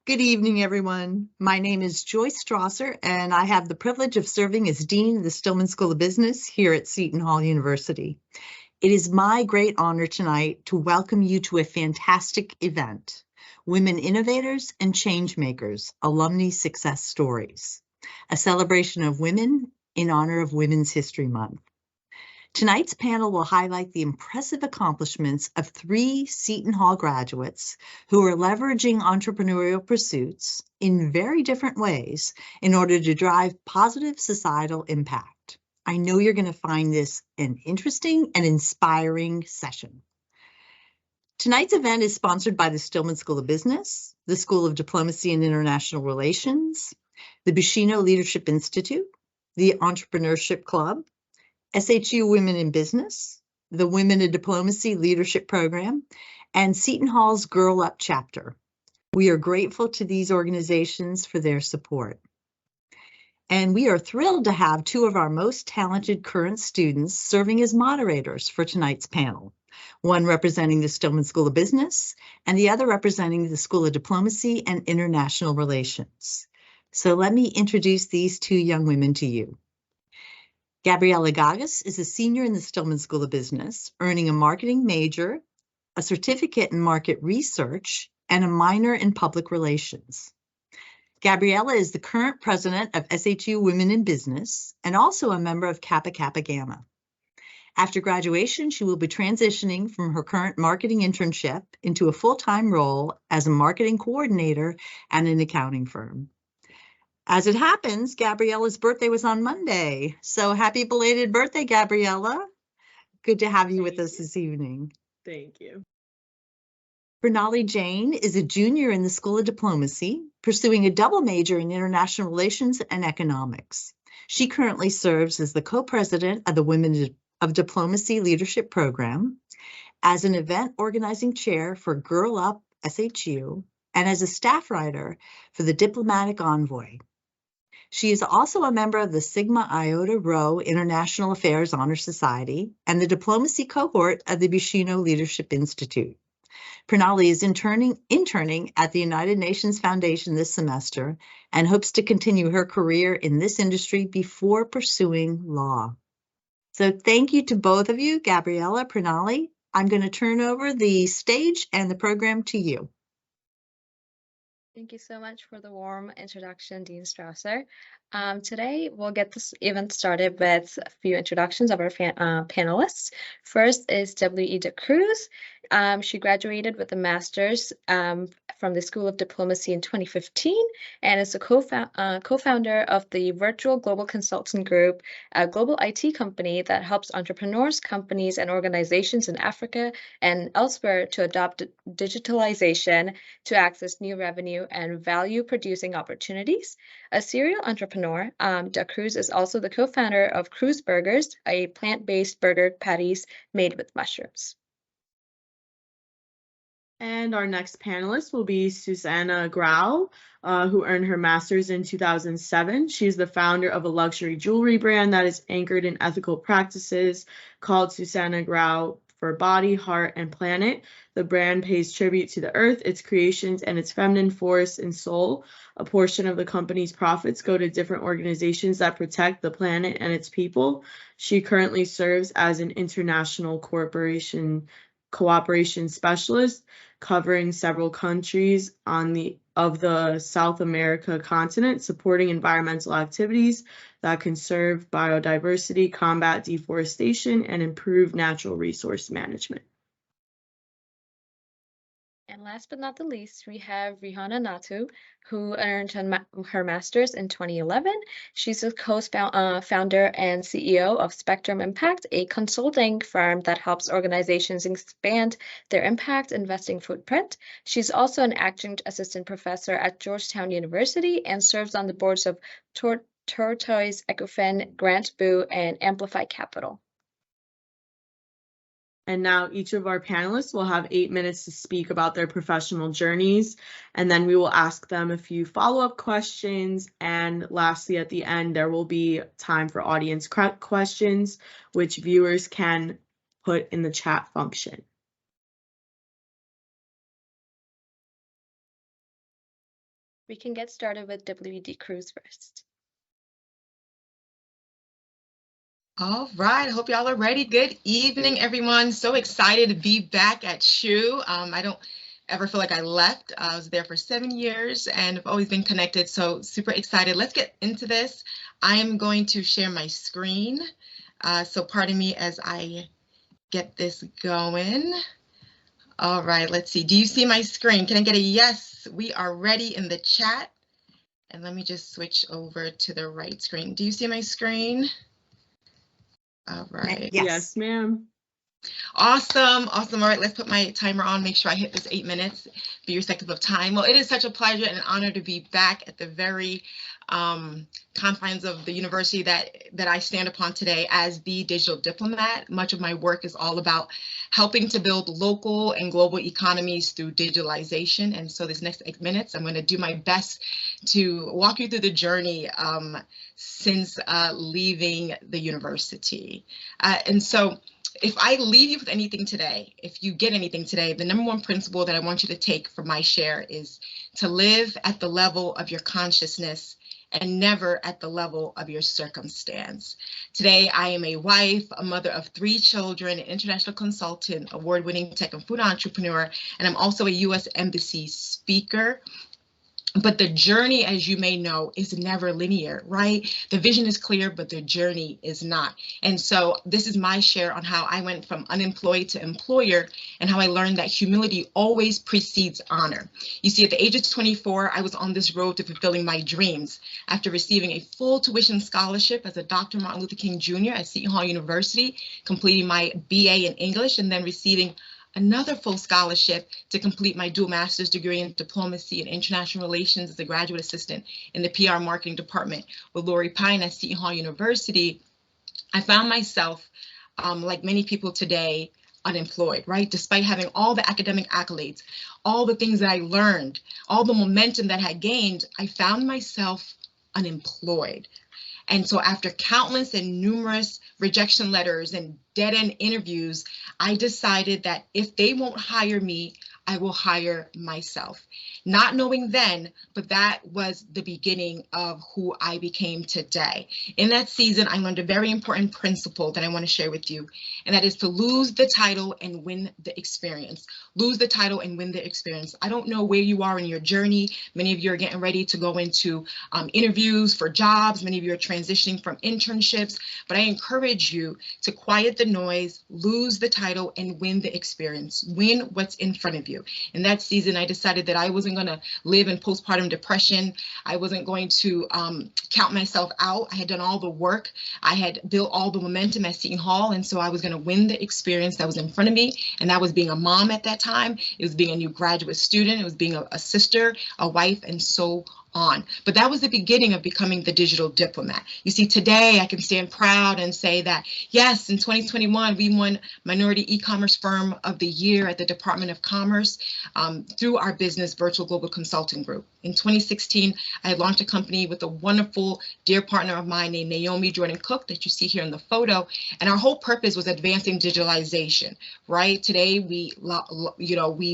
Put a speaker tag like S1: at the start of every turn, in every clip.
S1: Good evening, everyone. My name is Joyce Strasser, and I have the privilege of serving as Dean of the Stillman School of Business here at Seton Hall University. It is my great honor tonight to welcome you to a fantastic event, Women Innovators and Changemakers, Alumnae Success Stories, a celebration of women in honor of Women's History Month. Tonight's panel will highlight the impressive accomplishments of 3 Seton Hall graduates who are leveraging entrepreneurial pursuits in very different ways in order to drive positive societal impact. I know you're going to find this an interesting and inspiring session. Tonight's event is sponsored by the Stillman School of Business, the School of Diplomacy and International Relations, the Buscino Leadership Institute, the Entrepreneurship Club, SHU Women in Business, the Women in Diplomacy Leadership Program, and Seton Hall's Girl Up chapter. We are grateful to these organizations for their support. And we are thrilled to have 2 of our most talented current students serving as moderators for tonight's panel, one representing the Stillman School of Business and the other representing the School of Diplomacy and International Relations. So let me introduce these 2 young women to you. Gabriela Gagas is a senior in the Stillman School of Business, earning a marketing major, a certificate in market research, and a minor in public relations. Gabriela is the current president of SHU Women in Business and also a member of Kappa Kappa Gamma. After graduation, she will be transitioning from her current marketing internship into a full-time role as a marketing coordinator at an accounting firm. As it happens, Gabriela's birthday was on Monday. So happy belated birthday, Gabriela. Good to have you with us this evening.
S2: Thank you.
S1: Pranali Jain is a junior in the School of Diplomacy, pursuing a double major in International Relations and Economics. She currently serves as the co-president of the Women of Diplomacy Leadership Program, as an event organizing chair for Girl Up SHU, and as a staff writer for the Diplomatic Envoy. She is also a member of the Sigma Iota Rho International Affairs Honor Society and the diplomacy cohort of the Buscino Leadership Institute. Pranali is interning at the United Nations Foundation this semester and hopes to continue her career in this industry before pursuing law. So thank you to both of you, Gabriela, Pranali. I'm going to turn over the stage and the program to you.
S3: Thank you so much for the warm introduction, Dean Strasser. Today, we'll get this event started with a few introductions of our panelists. First is W.E. de Cruz. She graduated with a master's from the School of Diplomacy in 2015 and is a co-founder of the Virtual Global Consultant Group, a global IT company that helps entrepreneurs, companies, and organizations in Africa and elsewhere to adopt digitalization to access new revenue and value-producing opportunities. A serial entrepreneur, de Cruz is also the co-founder of Cruz Burgers, a plant-based burger patties made with mushrooms.
S2: And our next panelist will be Susanna Grau, who earned her master's in 2007. She's the founder of a luxury jewelry brand that is anchored in ethical practices called Susanna Grau for Body, Heart, and Planet. The brand pays tribute to the earth, its creations, and its feminine force and soul. A portion of the company's profits go to different organizations that protect the planet and its people. She currently serves as an international cooperation specialist covering several countries of the South America continent, supporting environmental activities that conserve biodiversity, combat deforestation, and improve natural resource management.
S3: And last but not the least, we have Rehana Nathoo, who earned her master's in 2011. She's a co-founder and CEO of Spectrum Impact, a consulting firm that helps organizations expand their impact investing footprint. She's also an Adjunct Assistant Professor at Georgetown University and serves on the boards of TortoiseEcofin, Grantboo, and Amplify Capital.
S2: And now each of our panelists will have 8 minutes to speak about their professional journeys, and then we will ask them a few follow-up questions. And lastly, at the end, there will be time for audience questions, which viewers can put in the chat function.
S3: We can get started with WD Cruz first.
S4: All right, I hope y'all are ready. Good evening, everyone. So excited to be back at SHU. I don't ever feel like I left. I was there for 7 years and I've always been connected, so super excited. Let's get into this. I am going to share my screen, so pardon me as I get this going. All right, let's see. Do you see my screen? Can I get a yes? We are ready in the chat. And let me just switch over to the right screen. Do you see my screen? All right.
S2: Yes, ma'am.
S4: Awesome. Awesome. All right, let's put my timer on. Make sure I hit this 8 minutes for your respective of time. Well, it is such a pleasure and an honor to be back at the very confines of the university that I stand upon today as the digital diplomat. Much of my work is all about helping to build local and global economies through digitalization. And so this next 8 minutes, I'm going to do my best to walk you through the journey since leaving the university. And so if I leave you with anything today, if you get anything today, the number one principle that I want you to take from my share is to live at the level of your consciousness and never at the level of your circumstance. Today, I am a wife, a mother of 3 children, an international consultant, award-winning tech and food entrepreneur, and I'm also a U.S. Embassy speaker. But the journey, as you may know, is never linear, right? The vision is clear, but the journey is not. And so this is my share on how I went from unemployed to employer and how I learned that humility always precedes honor. You see, at the age of 24, I was on this road to fulfilling my dreams after receiving a full tuition scholarship as a Dr. Martin Luther King Jr. at Seton Hall University, completing my B.A. in English, and then receiving another full scholarship to complete my dual master's degree in diplomacy and international relations as a graduate assistant in the PR marketing department with Lori Pine at Seton Hall University. I found myself, like many people today, unemployed, right? Despite having all the academic accolades, all the things that I learned, all the momentum that I had gained, I found myself unemployed. And so after countless and numerous rejection letters and dead-end interviews, I decided that if they won't hire me, I will hire myself. Not knowing then, but that was the beginning of who I became today. In that season, I learned a very important principle that I want to share with you, and that is to lose the title and win the experience. Lose the title and win the experience. I don't know where you are in your journey. Many of you are getting ready to go into interviews for jobs. Many of you are transitioning from internships, but I encourage you to quiet the noise, lose the title, and win the experience. Win what's in front of you. In that season, I decided that I wasn't going to live in postpartum depression. I wasn't going to count myself out. I had done all the work. I had built all the momentum at Seton Hall, and so I was going to win the experience that was in front of me, and that was being a mom at that time. It was being a new graduate student. It was being a sister, a wife, and so on. But that was the beginning of becoming the digital diplomat. You see, today I can stand proud and say that, yes, in 2021, we won Minority E-Commerce Firm of the Year at the Department of Commerce through our business Virtual Global Consulting Group. In 2016, I had launched a company with a wonderful dear partner of mine named Naomi Jordan Cook that you see here in the photo. And our whole purpose was advancing digitalization, right? Today, we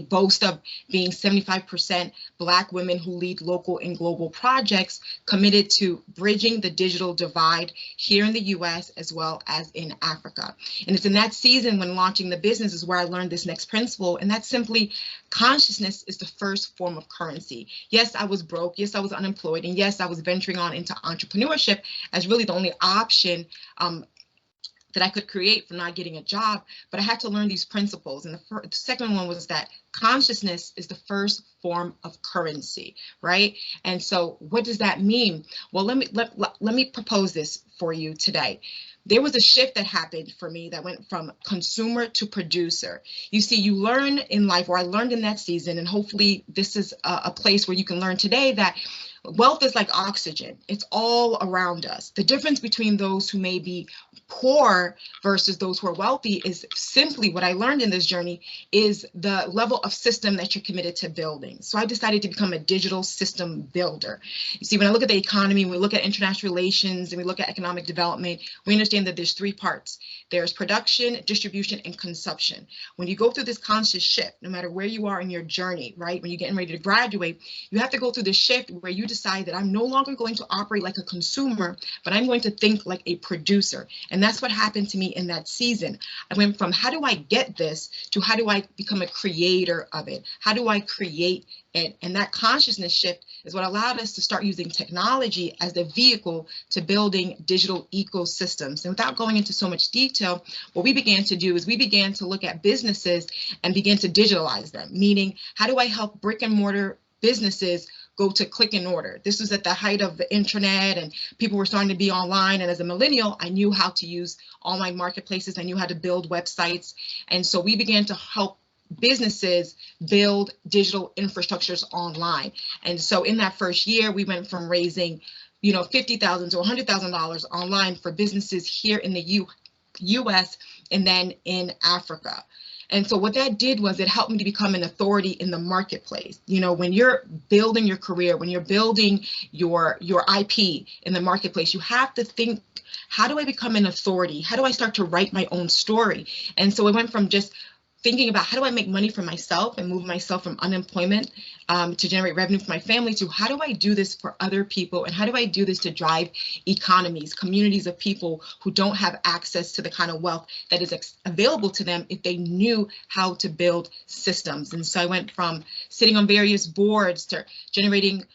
S4: boast of being 75% Black women who lead local and global projects committed to bridging the digital divide here in the US as well as in Africa. And it's in that season when launching the business is where I learned this next principle, and that's simply consciousness is the first form of currency. Yes, I was broke. Yes, I was unemployed. And yes, I was venturing on into entrepreneurship as really the only option that I could create for not getting a job, but I had to learn these principles. And the second one was that consciousness is the first form of currency, right? And so what does that mean? Well, let me propose this for you today. There was a shift that happened for me that went from consumer to producer. You see, you learn in life, or I learned in that season, and hopefully this is a place where you can learn today that Wealth is like oxygen. It's all around us. The difference between those who may be poor versus those who are wealthy is simply what I learned in this journey is the level of system that you're committed to building. So I decided to become a digital system builder. You see, when I look at the economy, when we look at international relations, and we look at economic development, we understand that there's 3 parts. There's production, distribution, and consumption. When you go through this conscious shift, no matter where you are in your journey, right, when you're getting ready to graduate, you have to go through this shift where you decide that I'm no longer going to operate like a consumer, but I'm going to think like a producer. And that's what happened to me in that season. I went from how do I get this to how do I become a creator of it? How do I create it? And that consciousness shift is what allowed us to start using technology as the vehicle to building digital ecosystems. And without going into so much detail, what we began to do is we began to look at businesses and begin to digitalize them, meaning how do I help brick and mortar businesses go to click and order? This was at the height of the internet and people were starting to be online. And as a millennial, I knew how to use online marketplaces. I knew how to build websites. And so we began to help businesses build digital infrastructures online. And so in that first year, we went from raising, $50,000 to $100,000 online for businesses here in the US and then in Africa. And so what that did was it helped me to become an authority in the marketplace. When you're building your career, when you're building your IP in the marketplace, you have to think, how do I become an authority? How do I start to write my own story? And so it went from just thinking about how do I make money for myself and move myself from unemployment to generate revenue for my family to how do I do this for other people and how do I do this to drive economies, communities of people who don't have access to the kind of wealth that is available to them if they knew how to build systems. And so I went from sitting on various boards to generating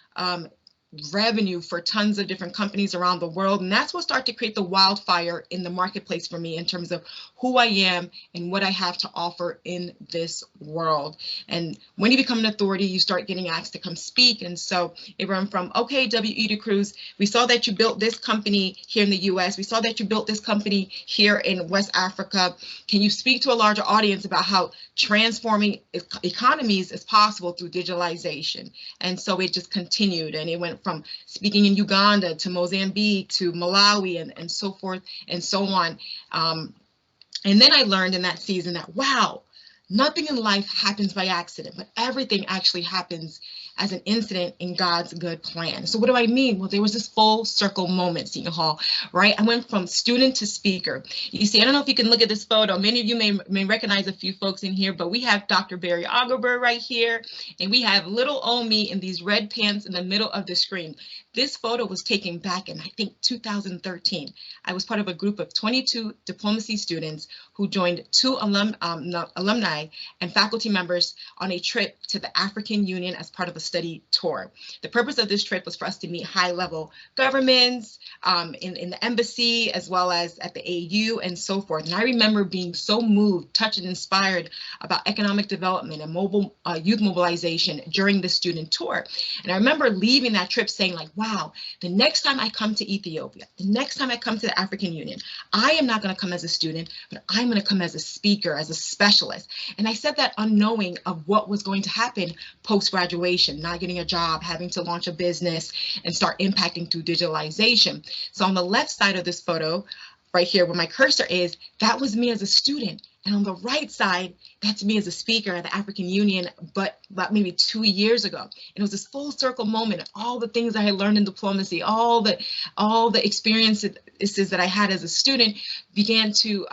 S4: revenue for tons of different companies around the world. And that's what started to create the wildfire in the marketplace for me in terms of who I am and what I have to offer in this world. And when you become an authority, you start getting asked to come speak. And so it went from, okay, W.E. Cruz, we saw that you built this company here in the US. We saw that you built this company here in West Africa. Can you speak to a larger audience about how transforming economies is possible through digitalization? And so it just continued, and it went from speaking in Uganda to Mozambique to Malawi and so forth and so on. And then I learned in that season that, wow, nothing in life happens by accident, but everything actually happens as an incident in God's good plan. So what do I mean? Well, there was this full circle moment, Seton Hall, right? I went from student to speaker. You see, I don't know if you can look at this photo. Many of you may recognize a few folks in here, but we have Dr. Barry Augerberg right here, and we have little Omi in these red pants in the middle of the screen. This photo was taken back in, I think, 2013. I was part of a group of 22 diplomacy students who joined 2 alumni and faculty members on a trip to the African Union as part of a study tour. The purpose of this trip was for us to meet high-level governments in the embassy, as well as at the AU and so forth. And I remember being so moved, touched, and inspired about economic development and youth mobilization during the student tour. And I remember leaving that trip saying, like, wow, the next time I come to Ethiopia, the next time I come to the African Union, I am not going to come as a student, but I'm going to come as a speaker, as a specialist. And I said that unknowing of what was going to happen post-graduation, not getting a job, having to launch a business and start impacting through digitalization. So on the left side of this photo, right here where my cursor is, that was me as a student. And on the right side, that's me as a speaker at the African Union, but about maybe 2 years ago. And it was this full circle moment. All the things I had learned in diplomacy, all the experiences that I had as a student began to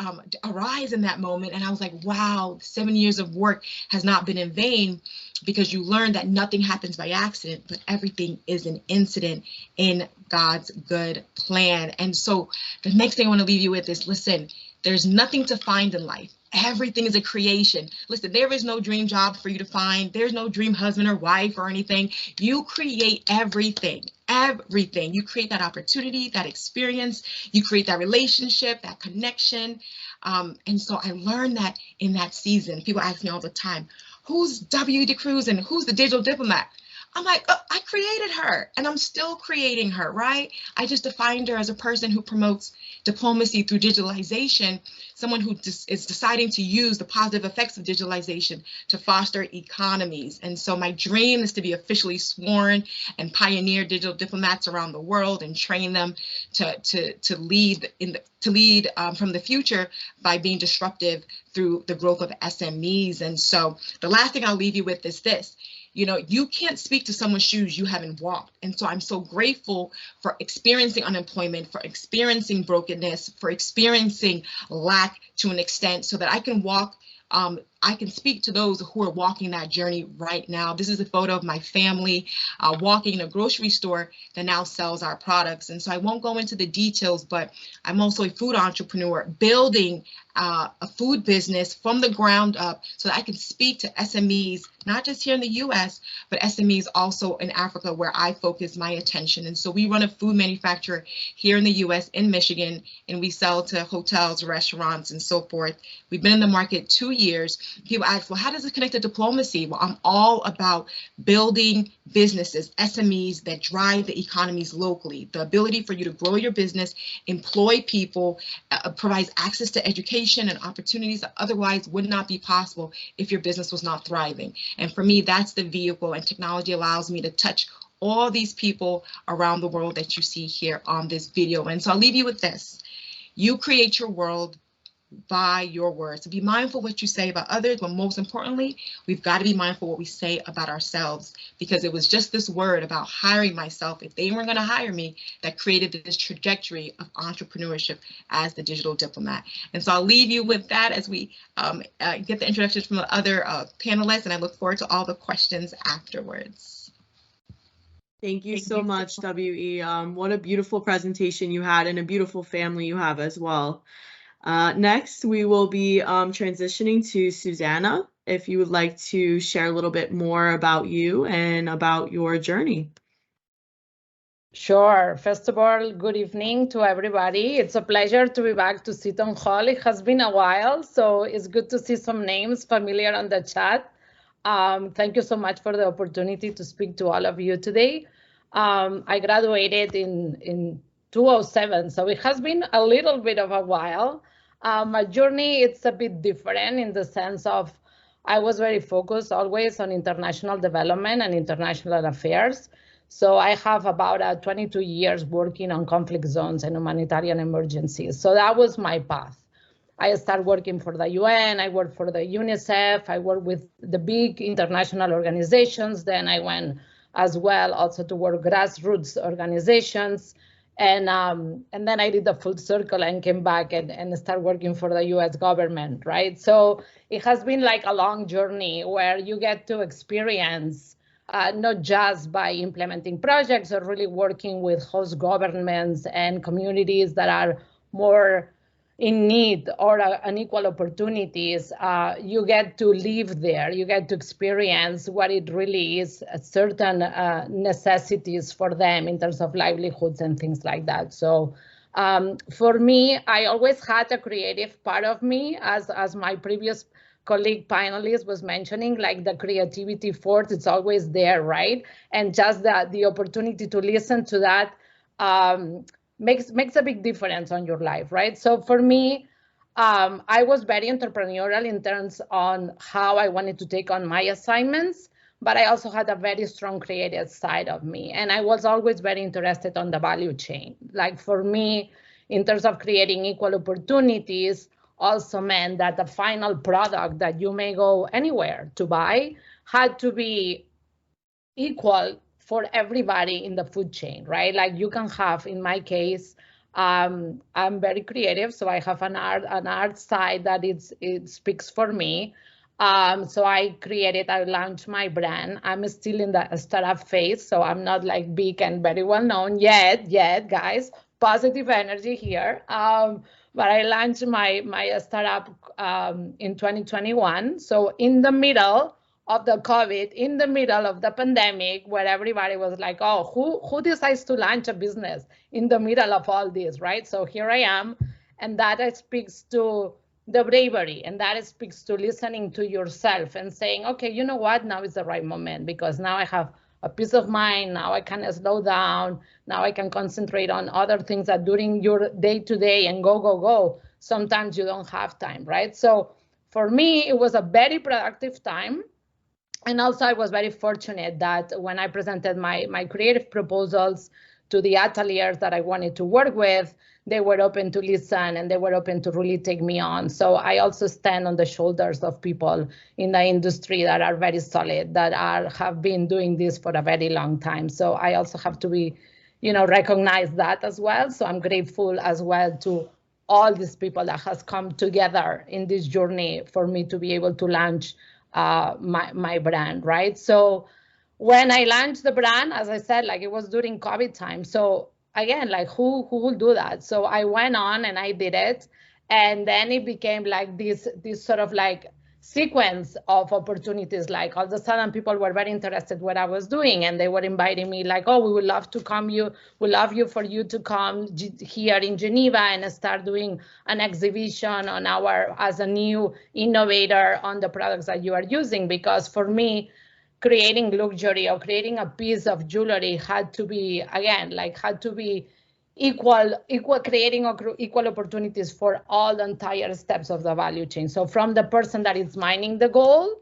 S4: arise in that moment. And I was like, wow, 7 years of work has not been in vain, because you learn that nothing happens by accident, but everything is an incident in God's good plan. And so the next thing I want to leave you with is, listen, there's nothing to find in life. Everything is a creation. Listen, there is no dream job for you to find. There's no dream husband or wife or anything. You create everything. Everything. You create that opportunity, that experience. You create that relationship, that connection. And so I learned that in that season. People ask me all the time, who's W.E. Cruz and who's the digital diplomat? I'm like, oh, I created her and I'm still creating her, right? I just defined her as a person who promotes diplomacy through digitalization, someone who is deciding to use the positive effects of digitalization to foster economies. And so my dream is to be officially sworn and pioneer digital diplomats around the world and train them to lead from the future by being disruptive through the growth of SMEs. And so the last thing I'll leave you with is this. You know, you can't speak to someone's shoes you haven't walked. And so I'm so grateful for experiencing unemployment, for experiencing brokenness, for experiencing lack to an extent so that I can walk, I can speak to those who are walking that journey right now. This is a photo of my family walking in a grocery store that now sells our products. And so I won't go into the details, but I'm also a food entrepreneur building a food business from the ground up so that I can speak to SMEs, not just here in the US, but SMEs also in Africa where I focus my attention. And so we run a food manufacturer here in the US in Michigan, and we sell to hotels, restaurants, and so forth. We've been in the market 2 years. People ask, well, how does it connect to diplomacy? Well, I'm all about building businesses, SMEs that drive the economies locally. The ability for you to grow your business, employ people, provides access to education and opportunities that otherwise would not be possible if your business was not thriving. And for me, that's the vehicle, and technology allows me to touch all these people around the world that you see here on this video. And so I'll leave you with this. You create your world by your words. So be mindful what you say about others, but most importantly, we've got to be mindful what we say about ourselves, because it was just this word about hiring myself, if they weren't going to hire me, that created this trajectory of entrepreneurship as the digital diplomat. And so I'll leave you with that as we get the introductions from the other panelists, and I look forward to all the questions afterwards.
S2: Thank you so much, W.E. What a beautiful presentation you had, and a beautiful family you have as well. Next, we will be transitioning to Susanna, if you would like to share a little bit more about you and about your journey.
S5: Sure. First of all, good evening to everybody. It's a pleasure to be back to Seton Hall. It has been a while, so it's good to see some names familiar on the chat. Thank you so much for the opportunity to speak to all of you today. I graduated in 2007, so it has been a little bit of a while. My journey, it's a bit different in the sense of I was very focused always on international development and international affairs. So I have about 22 years working on conflict zones and humanitarian emergencies. So that was my path. I started working for the UN, I worked for the UNICEF, I worked with the big international organizations. Then I went as well also to work grassroots organizations. And then I did the full circle and came back and started working for the US government, right? So it has been like a long journey where you get to experience not just by implementing projects or really working with host governments and communities that are more in need or unequal opportunities, you get to live there, you get to experience what it really is, certain necessities for them in terms of livelihoods and things like that. So for me, I always had a creative part of me, as my previous colleague panelist was mentioning, like the creativity force, it's always there, right? And just the opportunity to listen to that makes a big difference on your life, right? So for me, I was very entrepreneurial in terms on how I wanted to take on my assignments, but I also had a very strong creative side of me. And I was always very interested on the value chain. Like for me, in terms of creating equal opportunities, also meant that the final product that you may go anywhere to buy had to be equal for everybody in the food chain, right? Like you can have, in my case, I'm very creative, so I have an art side that it speaks for me. So I launched my brand. I'm still in the startup phase, so I'm not like big and very well known yet, guys. Positive energy here. But I launched my startup in 2021. So in the middle of the COVID, in the middle of the pandemic, where everybody was like, oh, who decides to launch a business in the middle of all this, right? So here I am, and that speaks to the bravery, and that speaks to listening to yourself and saying, okay, you know what, now is the right moment, because now I have a peace of mind. Now I can slow down. Now I can concentrate on other things that during your day-to-day and go, sometimes you don't have time, right? So for me, it was a very productive time. And also I was very fortunate that when I presented my creative proposals to the ateliers that I wanted to work with, they were open to listen and they were open to really take me on. So I also stand on the shoulders of people in the industry that are very solid, that have been doing this for a very long time. So I also have to be, recognize that as well. So I'm grateful as well to all these people that has come together in this journey for me to be able to launch my brand, right? So when I launched the brand, as I said, like it was during COVID time. So again, like who will do that? So I went on and I did it. And then it became like this sort of like sequence of opportunities. Like all of a sudden people were very interested in what I was doing and they were inviting me like, oh, we would love to come, we love you for you to come here in Geneva and start doing an exhibition on as a new innovator on the products that you are using. Because for me, creating luxury or creating a piece of jewelry had to be, again, like had to be creating equal opportunities for all the entire steps of the value chain. So from the person that is mining the gold,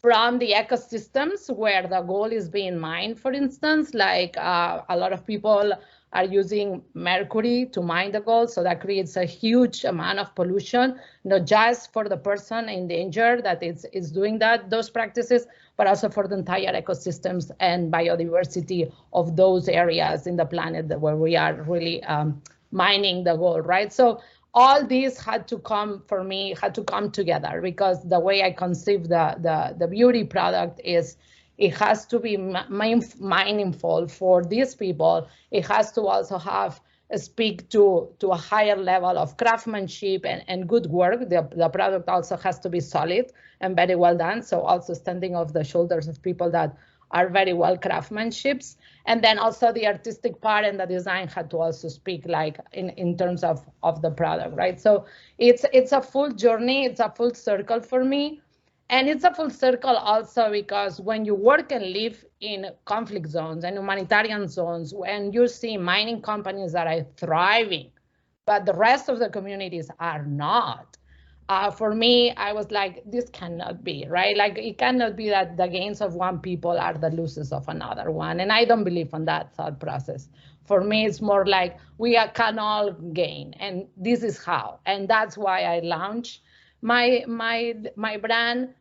S5: from the ecosystems where the gold is being mined, for instance, like a lot of people are using mercury to mine the gold. So that creates a huge amount of pollution, not just for the person in danger that is doing those practices, but also for the entire ecosystems and biodiversity of those areas in the planet where we are really mining the gold, right? So all these had to come together, because the way I conceive the beauty product is it has to be meaningful for these people. It has to also speak to a higher level of craftsmanship and good work. The product also has to be solid and very well done. So also standing off the shoulders of people that are very well craftsmanships. And then also the artistic part and the design had to also speak like in terms of the product, right? So it's a full journey, it's a full circle for me. And it's a full circle also because when you work and live in conflict zones and humanitarian zones, when you see mining companies that are thriving, but the rest of the communities are not, for me, I was like, this cannot be, right? Like it cannot be that the gains of one people are the losses of another one. And I don't believe in that thought process. For me, it's more like we can all gain, and this is how. And that's why I launched my brand,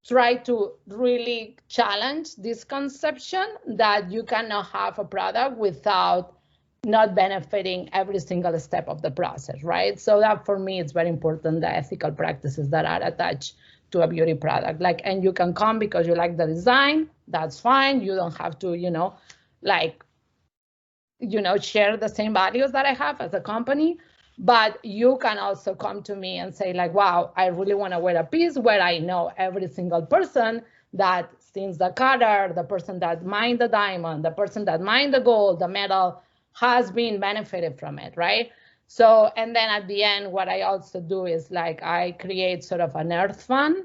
S5: try to really challenge this conception that you cannot have a product without not benefiting every single step of the process, right? So that for me, it's very important, the ethical practices that are attached to a beauty product. Like, and you can come because you like the design, that's fine. You don't have to, share the same values that I have as a company. But you can also come to me and say like, wow, I really want to wear a piece where I know every single person that since the cutter, the person that mined the diamond, the person that mined the gold, the metal has been benefited from it, right? So, and then at the end, what I also do is like, I create sort of an earth fund.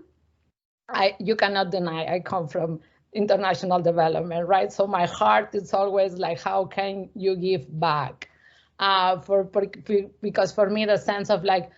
S5: You cannot deny I come from international development, right? So my heart is always like, how can you give back? Because for me, the sense of like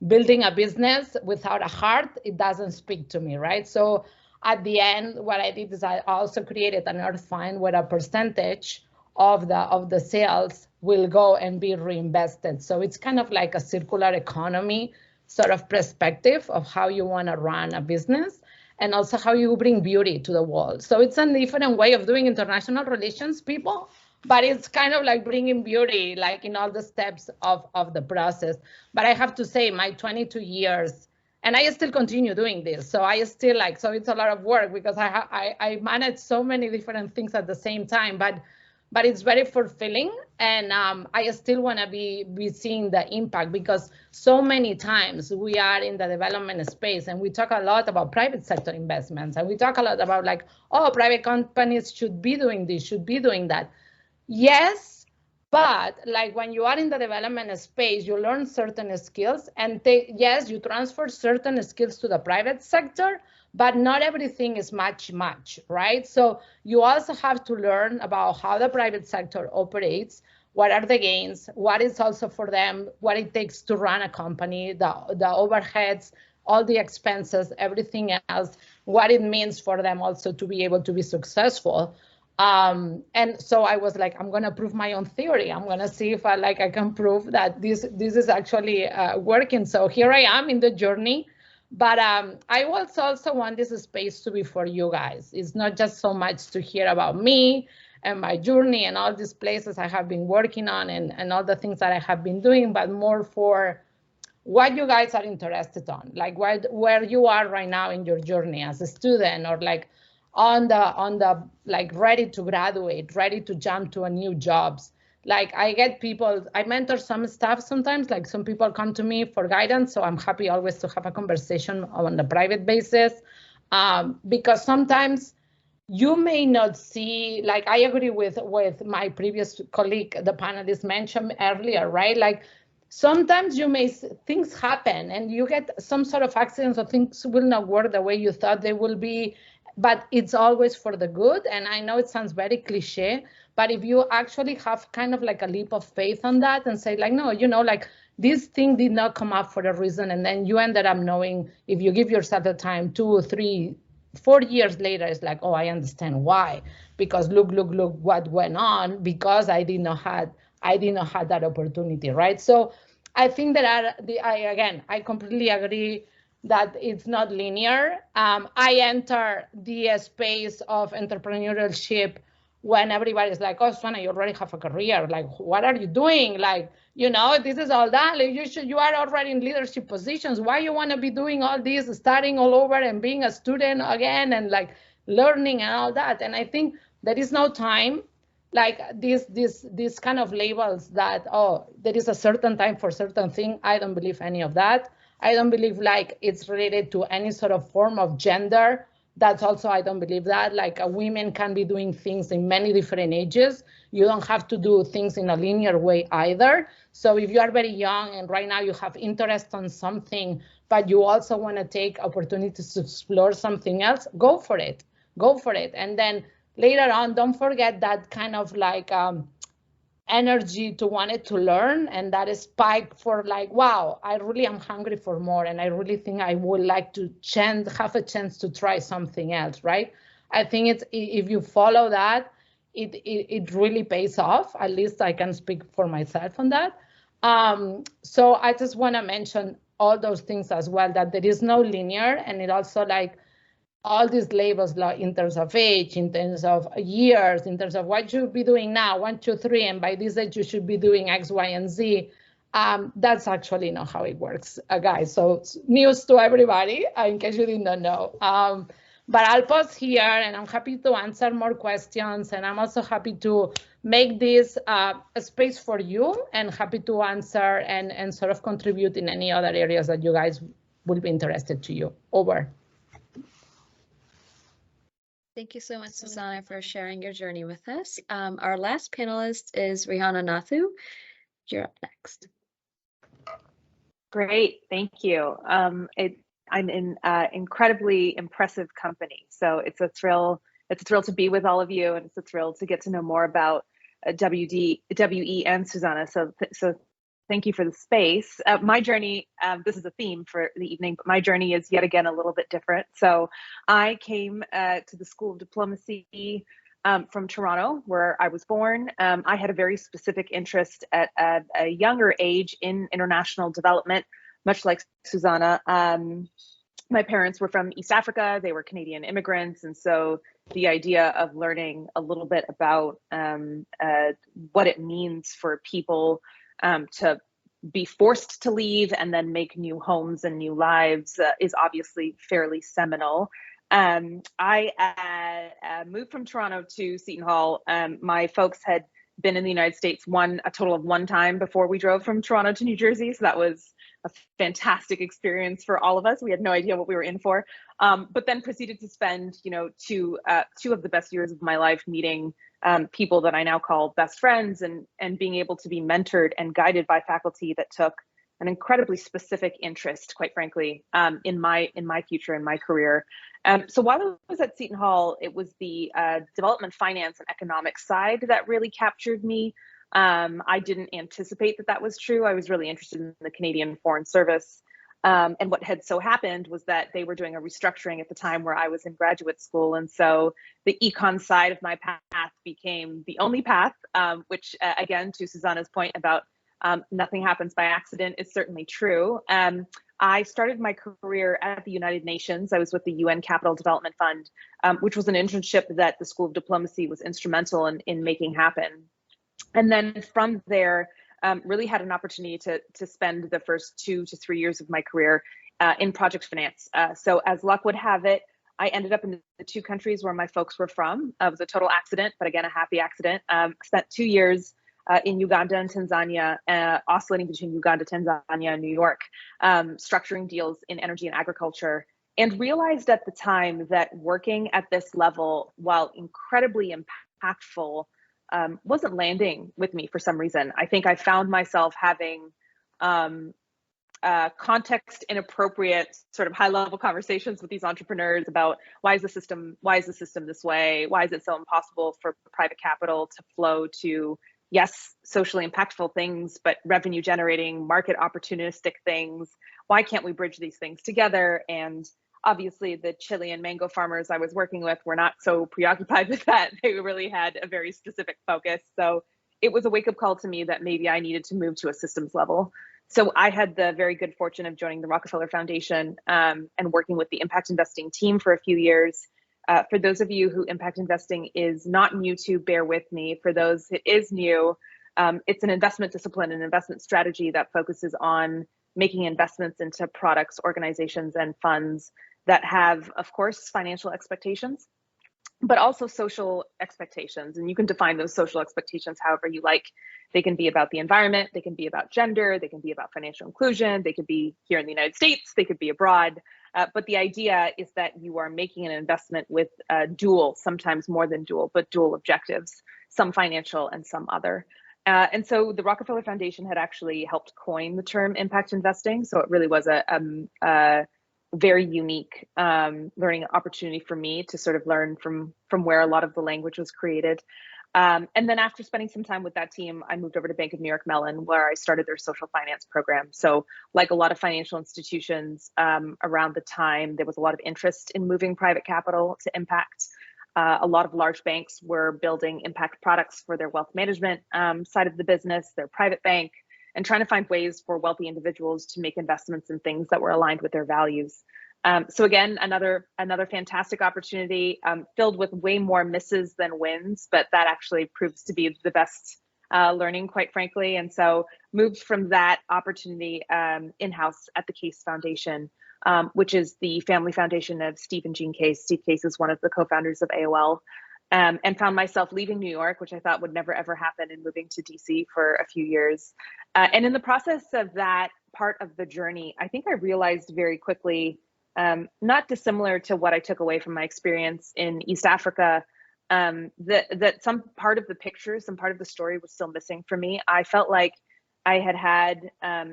S5: building a business without a heart, it doesn't speak to me, right? So at the end, what I did is I also created an earth fund where a percentage of the sales will go and be reinvested. So it's kind of like a circular economy sort of perspective of how you want to run a business and also how you bring beauty to the world. So it's a different way of doing international relations, people. But it's kind of like bringing beauty, like in all the steps of the process. But I have to say, my 22 years, and I still continue doing this. So I still like, so it's a lot of work because I manage so many different things at the same time, but it's very fulfilling. And I still want to be seeing the impact, because so many times we are in the development space and we talk a lot about private sector investments. And we talk a lot about like, oh, private companies should be doing this, should be doing that. Yes, But like when you are in the development space, you learn certain skills, and yes, you transfer certain skills to the private sector, but not everything is much, right? So you also have to learn about how the private sector operates, what are the gains, what is also for them, what it takes to run a company, the overheads, all the expenses, everything else, what it means for them also to be able to be successful. And so I was like, I'm gonna prove my own theory. I'm gonna see if I can prove that this is actually working. So here I am in the journey. But I also want this space to be for you guys. It's not just so much to hear about me and my journey and all these places I have been working on and all the things that I have been doing, but more for what you guys are interested on, like where you are right now in your journey as a student, or like on the like ready to graduate, ready to jump to a new jobs. Like I get people, I mentor some staff sometimes, like some people come to me for guidance. So I'm happy always to have a conversation on a private basis, because sometimes you may not see, like I agree with my previous colleague, the panelist mentioned earlier, right? Like sometimes things happen and you get some sort of accidents, or things will not work the way you thought they will be, but it's always for the good. And I know it sounds very cliche, but if you actually have kind of like a leap of faith on that and say like, no, like this thing did not come up for a reason. And then you ended up knowing, if you give yourself the time, 2, 3, 4 years later, it's like, oh, I understand why, because look what went on, because I did not have that opportunity, right? So I think that I completely agree that it's not linear. I enter the space of entrepreneurship when everybody's like, oh, Susanna, you already have a career. Like, what are you doing? Like, this is all done. Like, you are already in leadership positions. Why you want to be doing all this, starting all over and being a student again and like learning and all that? And I think there is no time, like these kind of labels that, oh, there is a certain time for certain thing. I don't believe any of that. I don't believe like it's related to any sort of form of gender. That's also, I don't believe that. Like women can be doing things in many different ages. You don't have to do things in a linear way either. So if you are very young and right now you have interest on something, but you also want to take opportunities to explore something else, go for it. Go for it. And then later on, don't forget that kind of like energy to want it to learn, and that is spike for like, wow, I really am hungry for more, and I really think I would like to have a chance to try something else, right? I think it's, if you follow that, it really pays off. At least I can speak for myself on that. So I just want to mention all those things as well, that there is no linear, and it also like all these labels, like in terms of age, in terms of years, in terms of what you should be doing now, 1, 2, 3, and by this age you should be doing X, Y, and Z. That's actually not how it works, guys. So news to everybody, in case you did not know. But I'll pause here, and I'm happy to answer more questions, and I'm also happy to make this a space for you, and happy to answer and sort of contribute in any other areas that you guys would be interested to you. Over.
S3: Thank you so much, Susanna, for sharing your journey with us. Our last panelist is Rehana Nathoo. You're up next.
S6: Great, thank you. I'm in incredibly impressive company, so it's a thrill. It's a thrill to be with all of you, and it's a thrill to get to know more about WE and Susanna. So thank you for the space. My journey, this is a theme for the evening, but my journey is yet again a little bit different. So I came to the School of Diplomacy from Toronto, where I was born. I had a very specific interest at a younger age in international development, much like Susanna. My parents were from East Africa. They were Canadian immigrants. And so the idea of learning a little bit about what it means for people to be forced to leave and then make new homes and new lives is obviously fairly seminal. I moved from Toronto to Seton Hall. My folks had been in the United States a total of one time before we drove from Toronto to New Jersey. So that was a fantastic experience for all of us. We had no idea what we were in for, but then proceeded to spend, two of the best years of my life meeting people that I now call best friends, and being able to be mentored and guided by faculty that took an incredibly specific interest, quite frankly, in my future, in my career. So while I was at Seton Hall, it was the development finance and economics side that really captured me. I didn't anticipate that was true. I was really interested in the Canadian Foreign Service. And what had so happened was that they were doing a restructuring at the time where I was in graduate school. And so the econ side of my path became the only path, which again, to Susanna's point about nothing happens by accident is certainly true. I started my career at the United Nations. I was with the UN Capital Development Fund, which was an internship that the School of Diplomacy was instrumental in making happen. And then from there, really had an opportunity to spend the first 2 to 3 years of my career in project finance. So as luck would have it, I ended up in the 2 countries where my folks were from. It was a total accident, but again, a happy accident. Spent 2 years in Uganda and Tanzania, oscillating between Uganda, Tanzania, and New York, structuring deals in energy and agriculture, and realized at the time that working at this level, while incredibly impactful, wasn't landing with me for some reason. I think I found myself having context inappropriate sort of high level conversations with these entrepreneurs about why is the system this way? Why is it so impossible for private capital to flow to, yes, socially impactful things, but revenue generating, market opportunistic things? Why can't we bridge these things together? And obviously the Chilean mango farmers I was working with were not so preoccupied with that. They really had a very specific focus. So it was a wake-up call to me that maybe I needed to move to a systems level. So I had the very good fortune of joining the Rockefeller Foundation and working with the impact investing team for a few years. For those of you who impact investing is not new to, bear with me. For those it is new, it's an investment discipline, an investment strategy that focuses on making investments into products, organizations, and funds that have, of course, financial expectations, but also social expectations. And you can define those social expectations however you like. They can be about the environment, they can be about gender, they can be about financial inclusion, they could be here in the United States, they could be abroad. But the idea is that you are making an investment with dual, sometimes more than dual, but dual objectives, some financial and some other. And so the Rockefeller Foundation had actually helped coin the term impact investing. So it really was a very unique learning opportunity for me to sort of learn from where a lot of the language was created. And then after spending some time with that team, I moved over to Bank of New York Mellon, where I started their social finance program. So like a lot of financial institutions around the time, there was a lot of interest in moving private capital to impact. A lot of large banks were building impact products for their wealth management side of the business, their private bank, and trying to find ways for wealthy individuals to make investments in things that were aligned with their values. So again, another fantastic opportunity filled with way more misses than wins, but that actually proves to be the best learning, quite frankly. And so moved from that opportunity in-house at the Case Foundation, which is the family foundation of Steve and Jean Case. Steve Case is one of the co-founders of AOL. And found myself leaving New York, which I thought would never, ever happen, and moving to DC for a few years. And in the process of that part of the journey, I think I realized very quickly, not dissimilar to what I took away from my experience in East Africa, that some part of the picture, some part of the story was still missing for me. I felt like I had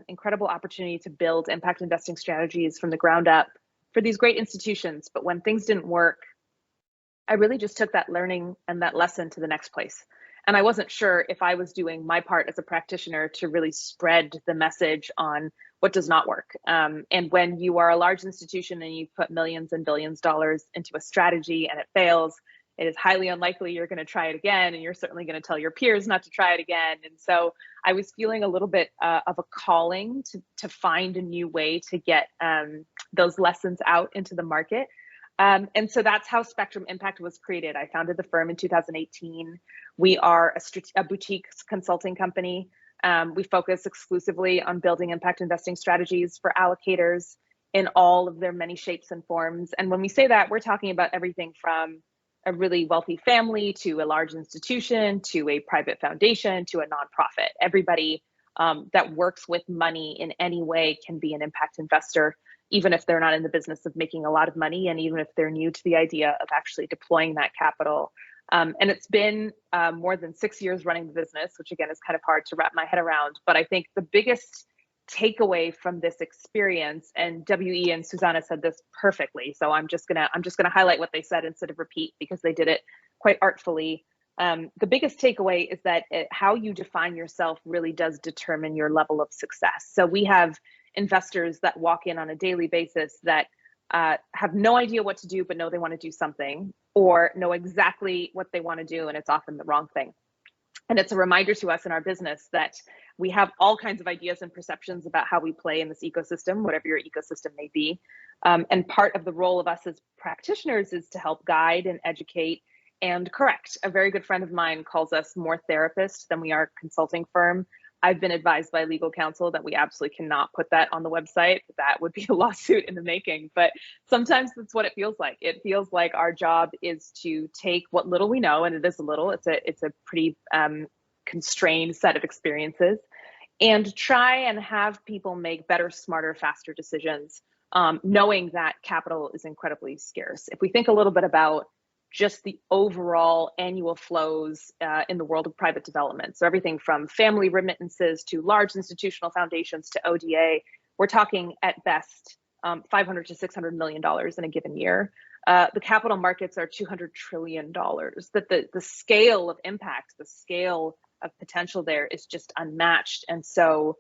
S6: incredible opportunity to build impact investing strategies from the ground up for these great institutions. But when things didn't work, I really just took that learning and that lesson to the next place. And I wasn't sure if I was doing my part as a practitioner to really spread the message on what does not work. And when you are a large institution and you put millions and billions of dollars into a strategy and it fails, it is highly unlikely you're going to try it again. And you're certainly going to tell your peers not to try it again. And so I was feeling a little bit of a calling to find a new way to get those lessons out into the market. And so that's how Spectrum Impact was created. I founded the firm in 2018. We are a boutique consulting company. We focus exclusively on building impact investing strategies for allocators in all of their many shapes and forms. And when we say that, we're talking about everything from a really wealthy family to a large institution to a private foundation to a nonprofit. Everybody that works with money in any way can be an impact investor, even if they're not in the business of making a lot of money, and even if they're new to the idea of actually deploying that capital. And it's been more than 6 years running the business, which again is kind of hard to wrap my head around. But I think the biggest takeaway from this experience, and WE and Susanna said this perfectly, so I'm just gonna highlight what they said instead of repeat, because they did it quite artfully. The biggest takeaway is that how you define yourself really does determine your level of success. So we have investors that walk in on a daily basis that have no idea what to do, but know they want to do something, or know exactly what they want to do, and it's often the wrong thing. And it's a reminder to us in our business that we have all kinds of ideas and perceptions about how we play in this ecosystem, whatever your ecosystem may be. And part of the role of us as practitioners is to help guide and educate and correct. A very good friend of mine calls us more therapists than we are consulting firm. I've been advised by legal counsel that we absolutely cannot put that on the website. That would be a lawsuit in the making, but sometimes that's what it feels like. It feels like our job is to take what little we know, and it is a little, it's a pretty constrained set of experiences, and try and have people make better, smarter, faster decisions, knowing that capital is incredibly scarce. If we think a little bit about just the overall annual flows in the world of private development. So everything from family remittances to large institutional foundations to ODA, we're talking at best $500 to $600 million in a given year. The capital markets are $200 trillion. That the scale of impact, the scale of potential there is just unmatched. And so,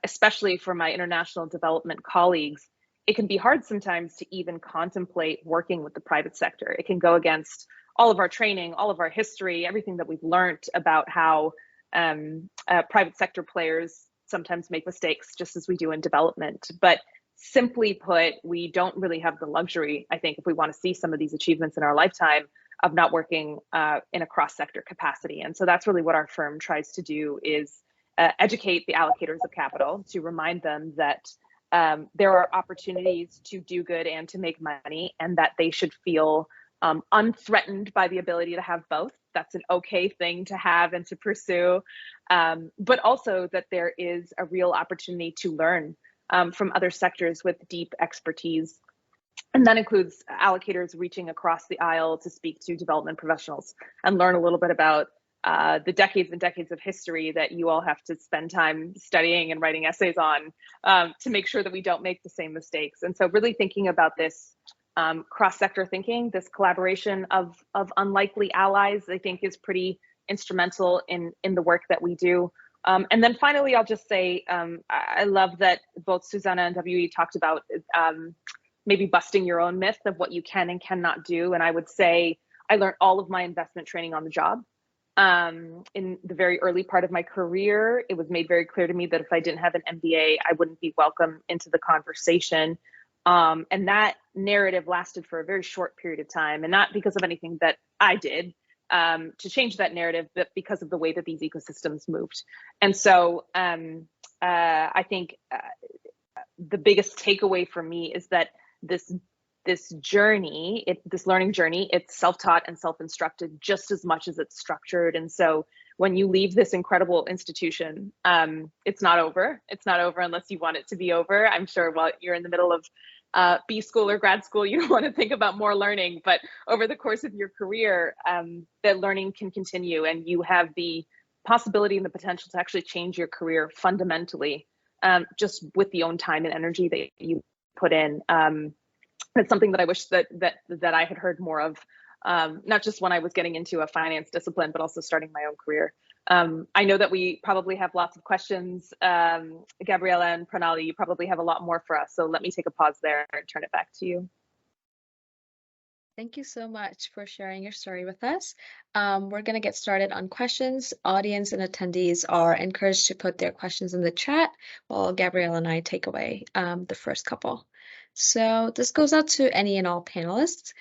S6: especially for my international development colleagues, it can be hard sometimes to even contemplate working with the private sector. It can go against all of our training, all of our history, everything that we've learned about how private sector players sometimes make mistakes, just as we do in development. But simply put, we don't really have the luxury, I think, if we want to see some of these achievements in our lifetime, of not working in a cross-sector capacity. And so that's really what our firm tries to do, is educate the allocators of capital, to remind them that there are opportunities to do good and to make money, and that they should feel unthreatened by the ability to have both. That's an okay thing to have and to pursue, but also that there is a real opportunity to learn from other sectors with deep expertise. And that includes allocators reaching across the aisle to speak to development professionals and learn a little bit about the decades and decades of history that you all have to spend time studying and writing essays on, to make sure that we don't make the same mistakes. And so really thinking about this cross-sector thinking, this collaboration of unlikely allies, I think is pretty instrumental in the work that we do. And then finally, I'll just say, I love that both Susanna and WE talked about maybe busting your own myth of what you can and cannot do. And I would say I learned all of my investment training on the job. In the very early part of my career, it was made very clear to me that if I didn't have an MBA, I wouldn't be welcome into the conversation. And that narrative lasted for a very short period of time, and not because of anything that I did to change that narrative, but because of the way that these ecosystems moved. And so I think the biggest takeaway for me is that this journey, this learning journey, it's self-taught and self-instructed just as much as it's structured. And so when you leave this incredible institution, it's not over. It's not over unless you want it to be over. I'm sure while you're in the middle of B school or grad school, you don't want to think about more learning, but over the course of your career, the learning can continue, and you have the possibility and the potential to actually change your career fundamentally, just with the own time and energy that you put in. It's something that I wish that I had heard more of, not just when I was getting into a finance discipline, but also starting my own career. I know that we probably have lots of questions. Gabriella and Pranali, you probably have a lot more for us. So let me take a pause there and turn it back to you.
S3: Thank you so much for sharing your story with us. We're going to get started on questions. Audience and attendees are encouraged to put their questions in the chat while Gabriella and I take away the first couple. So this goes out to any and all panelists.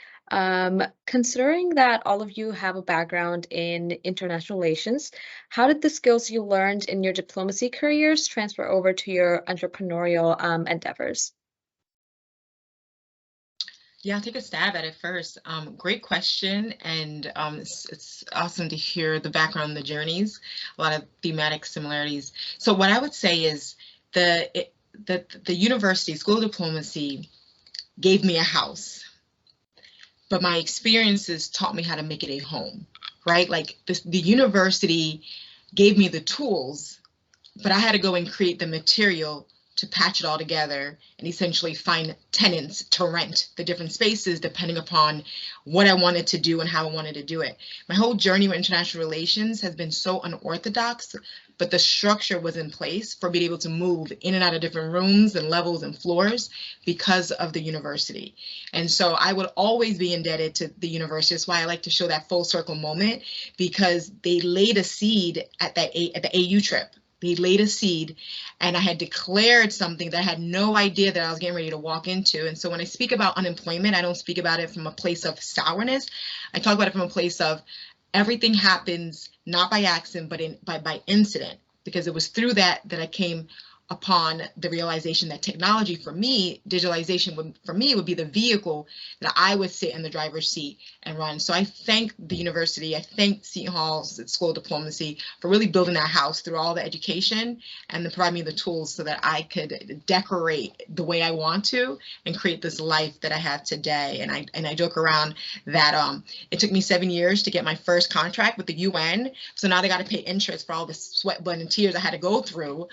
S3: Considering that all of you have a background in international relations, how did the skills you learned in your diplomacy careers transfer over to your entrepreneurial endeavors?
S4: Yeah, I'll take a stab at it first. Great question, and it's awesome to hear the background, the journeys, a lot of thematic similarities. So what I would say is the university, school of diplomacy, gave me a house, but my experiences taught me how to make it a home, right? Like the university gave me the tools, but I had to go and create the material to patch it all together and essentially find tenants to rent the different spaces depending upon what I wanted to do and how I wanted to do it. My whole journey with international relations has been so unorthodox, but the structure was in place for being able to move in and out of different rooms and levels and floors because of the university. And so I would always be indebted to the university. That's why I like to show that full circle moment, because they laid a seed at the AU trip. They laid a seed, and I had declared something that I had no idea that I was getting ready to walk into. And so when I speak about unemployment, I don't speak about it from a place of sourness. I talk about it from a place of everything happens not by accident, but by incident, because it was through that I came upon the realization that technology for me, digitalization would be the vehicle that I would sit in the driver's seat and run. So I thank the university, I thank Seton Hall's School of Diplomacy for really building that house through all the education and then providing me the tools so that I could decorate the way I want to and create this life that I have today. And I joke around that it took me 7 years to get my first contract with the UN. So now they got to pay interest for all the sweat, blood, and tears I had to go through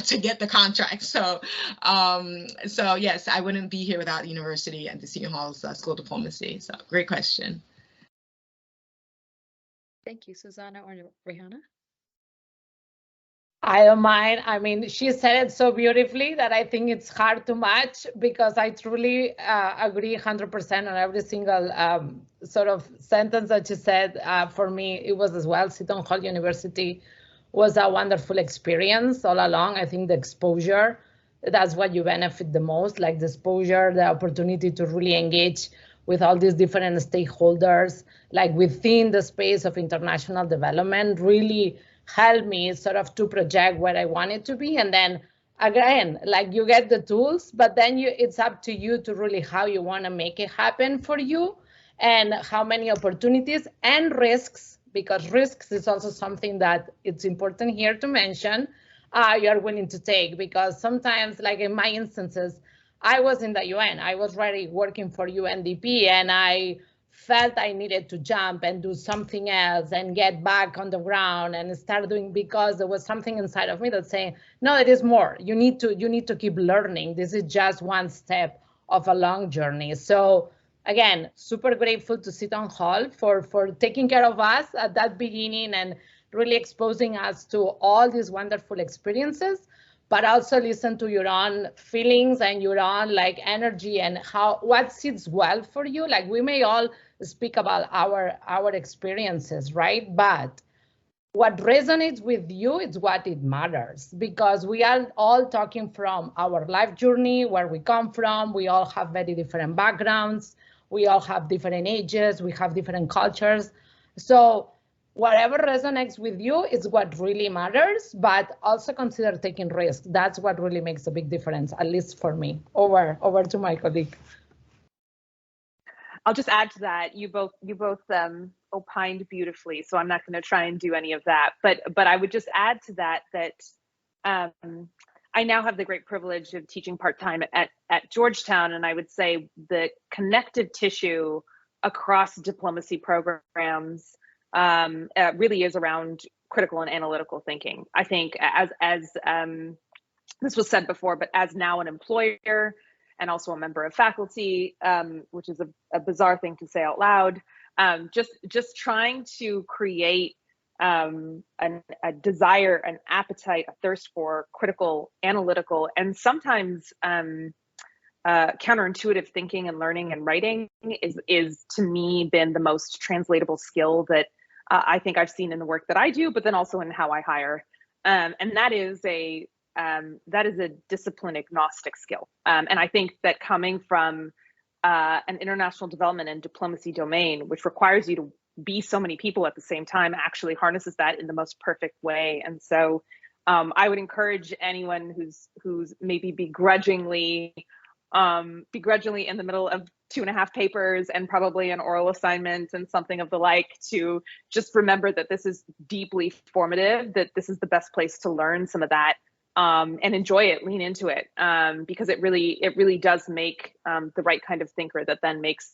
S4: to get the contract. So yes, I wouldn't be here without the university and the Seton Hall's School of Diplomacy. So great question.
S3: Thank you, Susanna or Rehana.
S5: I don't mind. I mean, she said it so beautifully that I think it's hard to match, because I truly agree 100% on every single sort of sentence that she said. For me, it was as well. Seton Hall University was a wonderful experience all along. I think the exposure, that's what you benefit the most, like the exposure, the opportunity to really engage with all these different stakeholders, like within the space of international development, really helped me sort of to project where I wanted to be. And then again, like you get the tools, but then it's up to you to really how you want to make it happen for you, and how many opportunities and risks, because risks is also something that it's important here to mention, you are willing to take. Because sometimes, like in my instances, I was in the UN, I was already working for UNDP, and I felt I needed to jump and do something else and get back on the ground and start doing, because there was something inside of me that's saying, no, it is more. You need to keep learning. This is just one step of a long journey. So again, super grateful to Seton Hall for taking care of us at that beginning and really exposing us to all these wonderful experiences, but also listen to your own feelings and your own like energy and what sits well for you. Like we may all speak about our experiences, right? But what resonates with you is what it matters, because we are all talking from our life journey, where we come from. We all have very different backgrounds. We all have different ages. We have different cultures. So whatever resonates with you is what really matters, but also consider taking risks. That's what really makes a big difference, at least for me. Over to my colleague.
S6: I'll just add to that. You both opined beautifully, so I'm not going to try and do any of that. But I would just add to that I now have the great privilege of teaching part-time at Georgetown, and I would say the connective tissue across diplomacy programs really is around critical and analytical thinking. I think as this was said before, but as now an employer and also a member of faculty, which is a bizarre thing to say out loud, just trying to create a desire, an appetite, a thirst for critical, analytical, and sometimes counterintuitive thinking and learning and writing is to me been the most translatable skill that I think I've seen in the work that I do, but then also in how I hire, and that is a discipline agnostic skill. And I think that coming from an international development and diplomacy domain, which requires you to be so many people at the same time, actually harnesses that in the most perfect way. And so I would encourage anyone who's maybe begrudgingly begrudgingly in the middle of 2.5 papers and probably an oral assignment and something of the like, to just remember that this is deeply formative, that this is the best place to learn some of that, and enjoy it, lean into it, because it really does make the right kind of thinker that then makes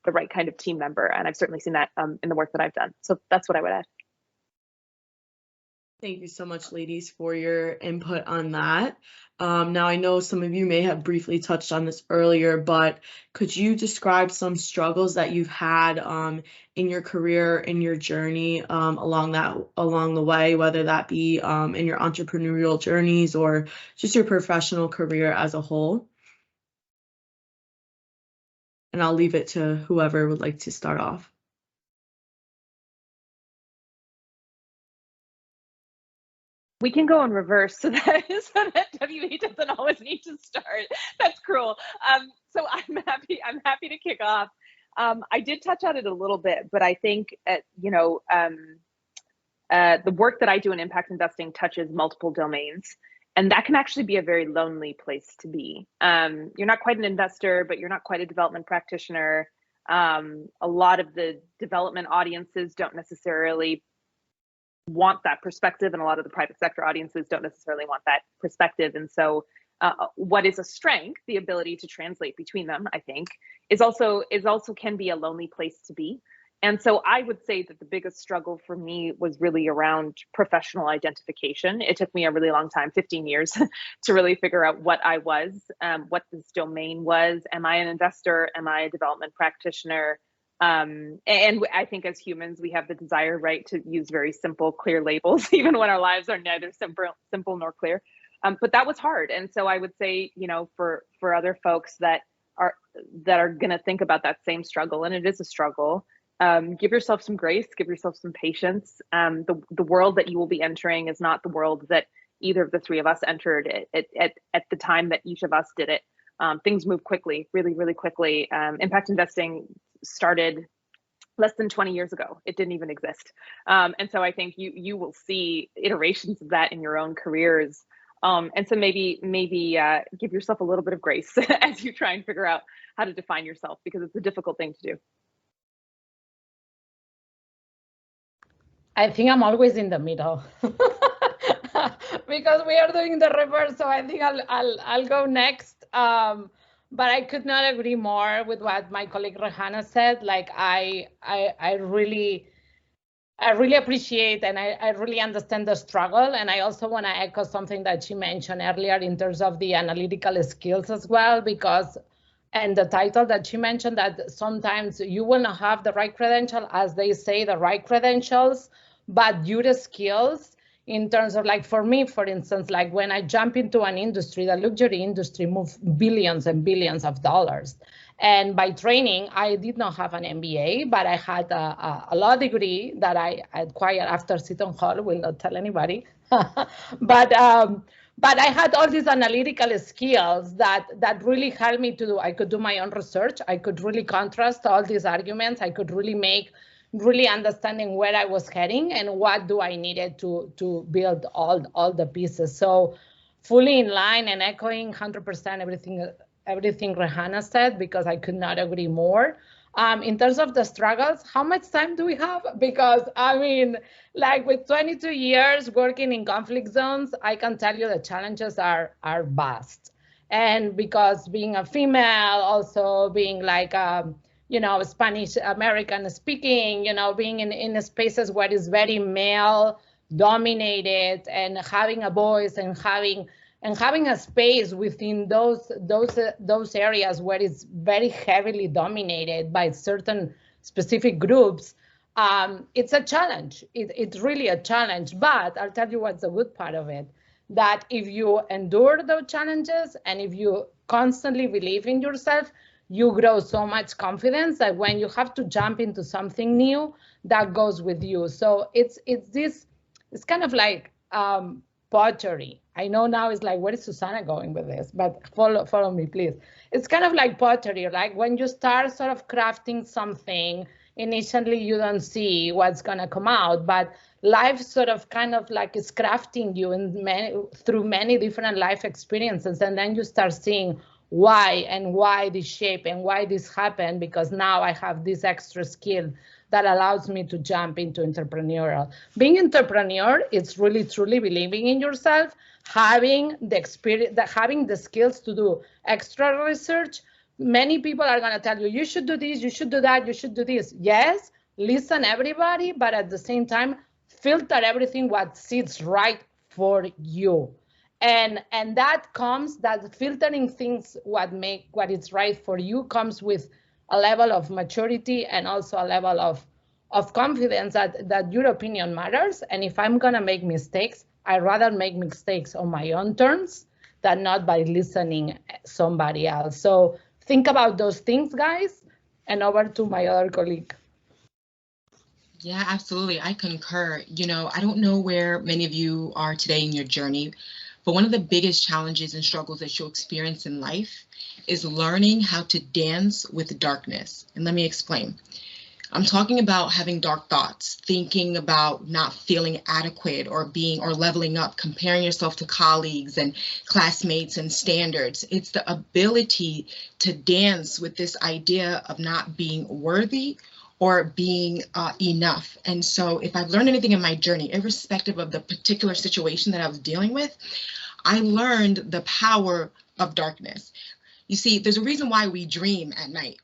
S6: the right kind of team member. And I've certainly seen that in the work that I've done. So that's what I would add.
S2: Thank you so much, ladies, for your input on that. Now, I know some of you may have briefly touched on this earlier, but could you describe some struggles that you've had in your career, in your journey along the way, whether that be in your entrepreneurial journeys or just your professional career as a whole? And I'll leave it to whoever would like to start off.
S6: We can go in reverse so that WE doesn't always need to start. That's cruel. So I'm happy to kick off. I did touch on it a little bit, but I think the work that I do in impact investing touches multiple domains, and that can actually be a very lonely place to be. You're not quite an investor, but you're not quite a development practitioner. A lot of the development audiences don't necessarily want that perspective, and a lot of the private sector audiences don't necessarily want that perspective. And so what is a strength, the ability to translate between them, I think, is also can be a lonely place to be. And so I would say that the biggest struggle for me was really around professional identification. It took me a really long time, 15 years, to really figure out what I was, what this domain was. Am I an investor? Am I a development practitioner? And I think as humans, we have the desire, right, to use very simple, clear labels, even when our lives are neither simple nor clear. But that was hard. And so I would say, for other folks that are going to think about that same struggle, and it is a struggle, give yourself some grace, give yourself some patience. The world that you will be entering is not the world that either of the three of us entered at the time that each of us did it. Things move quickly, really, really quickly. Impact investing started less than 20 years ago. It didn't even exist. And so I think you will see iterations of that in your own careers. And so maybe give yourself a little bit of grace as you try and figure out how to define yourself, because it's a difficult thing to do.
S5: I think I'm always in the middle because we are doing the reverse. So I think I'll go next. But I could not agree more with what my colleague Rehana said. Like I really appreciate and I really understand the struggle. And I also want to echo something that she mentioned earlier in terms of the analytical skills as well, and the title that she mentioned, that sometimes you will not have the right credential, as they say, the right credentials, but your skills in terms of, like, for me, for instance, like when I jump into an industry, the luxury industry moves billions and billions of dollars. And by training, I did not have an M.P.A, but I had a law degree that I acquired after Seton Hall, will not tell anybody. But I had all these analytical skills that really helped me to do. I could do my own research. I could really contrast all these arguments. I could really understanding where I was heading and what do I needed to build all the pieces. So fully in line and echoing 100% everything Rehana said, because I could not agree more. In terms of the struggles, how much time do we have? Because I mean, like with 22 years working in conflict zones, I can tell you the challenges are vast. And because being a female, also being like, Spanish American speaking, being in spaces where it's very male dominated, and having a voice and having a space within those areas where it's very heavily dominated by certain specific groups, it's a challenge. It's really a challenge. But I'll tell you what's the good part of it, that if you endure those challenges and if you constantly believe in yourself, you grow so much confidence that when you have to jump into something new, that goes with you. So it's kind of like pottery. I know now it's like, where is Susanna going with this? But follow me, please. It's kind of like pottery. Like when you start sort of crafting something, initially you don't see what's gonna come out, but life sort of kind of like is crafting you through many different life experiences, and then you start seeing why and why this shape and why this happened, because now I have this extra skill that allows me to jump into entrepreneurial. Being entrepreneur, it's really truly believing in yourself, having the experience, having the skills to do extra research. Many people are going to tell you, you should do this, you should do that, you should do this. Yes, listen everybody, but at the same time, filter everything what sits right for you. And that comes, that filtering things what is right for you comes with a level of maturity and also a level of confidence that your opinion matters. And if I'm gonna make mistakes, I'd rather make mistakes on my own terms than not by listening somebody else. So think about those things, guys, and over to my other colleague.
S4: Yeah, absolutely. I concur. You know, I don't know where many of you are today in your journey, but one of the biggest challenges and struggles that you'll experience in life is learning how to dance with darkness. And let me explain. I'm talking about having dark thoughts, thinking about not feeling adequate or leveling up, comparing yourself to colleagues and classmates and standards. It's the ability to dance with this idea of not being worthy or being enough. And so if I've learned anything in my journey, irrespective of the particular situation that I was dealing with, I learned the power of darkness. You see, there's a reason why we dream at night,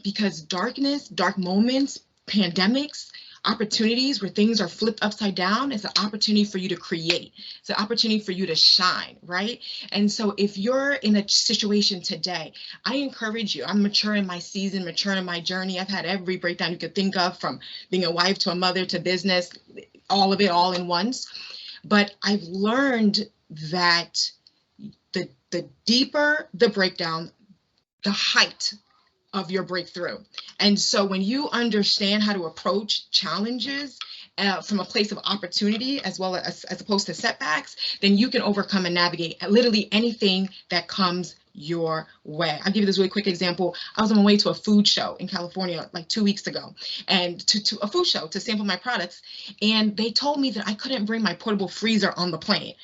S4: because darkness, dark moments, pandemics, opportunities where things are flipped upside down, it's an opportunity for you to create. It's an opportunity for you to shine, right? And so if you're in a situation today, I encourage you. I'm mature in my season, mature in my journey. I've had every breakdown you could think of, from being a wife to a mother to business, all of it all in once. But I've learned that the deeper the breakdown, the height of your breakthrough. And so when you understand how to approach challenges from a place of opportunity as well as opposed to setbacks, then you can overcome and navigate literally anything that comes your way. I'll give you this really quick example. I was on my way to a food show in California like 2 weeks ago, and to a food show to sample my products, and they told me that I couldn't bring my portable freezer on the plane.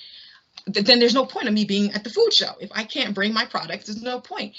S4: Then there's no point of me being at the food show. If I can't bring my products, there's no point.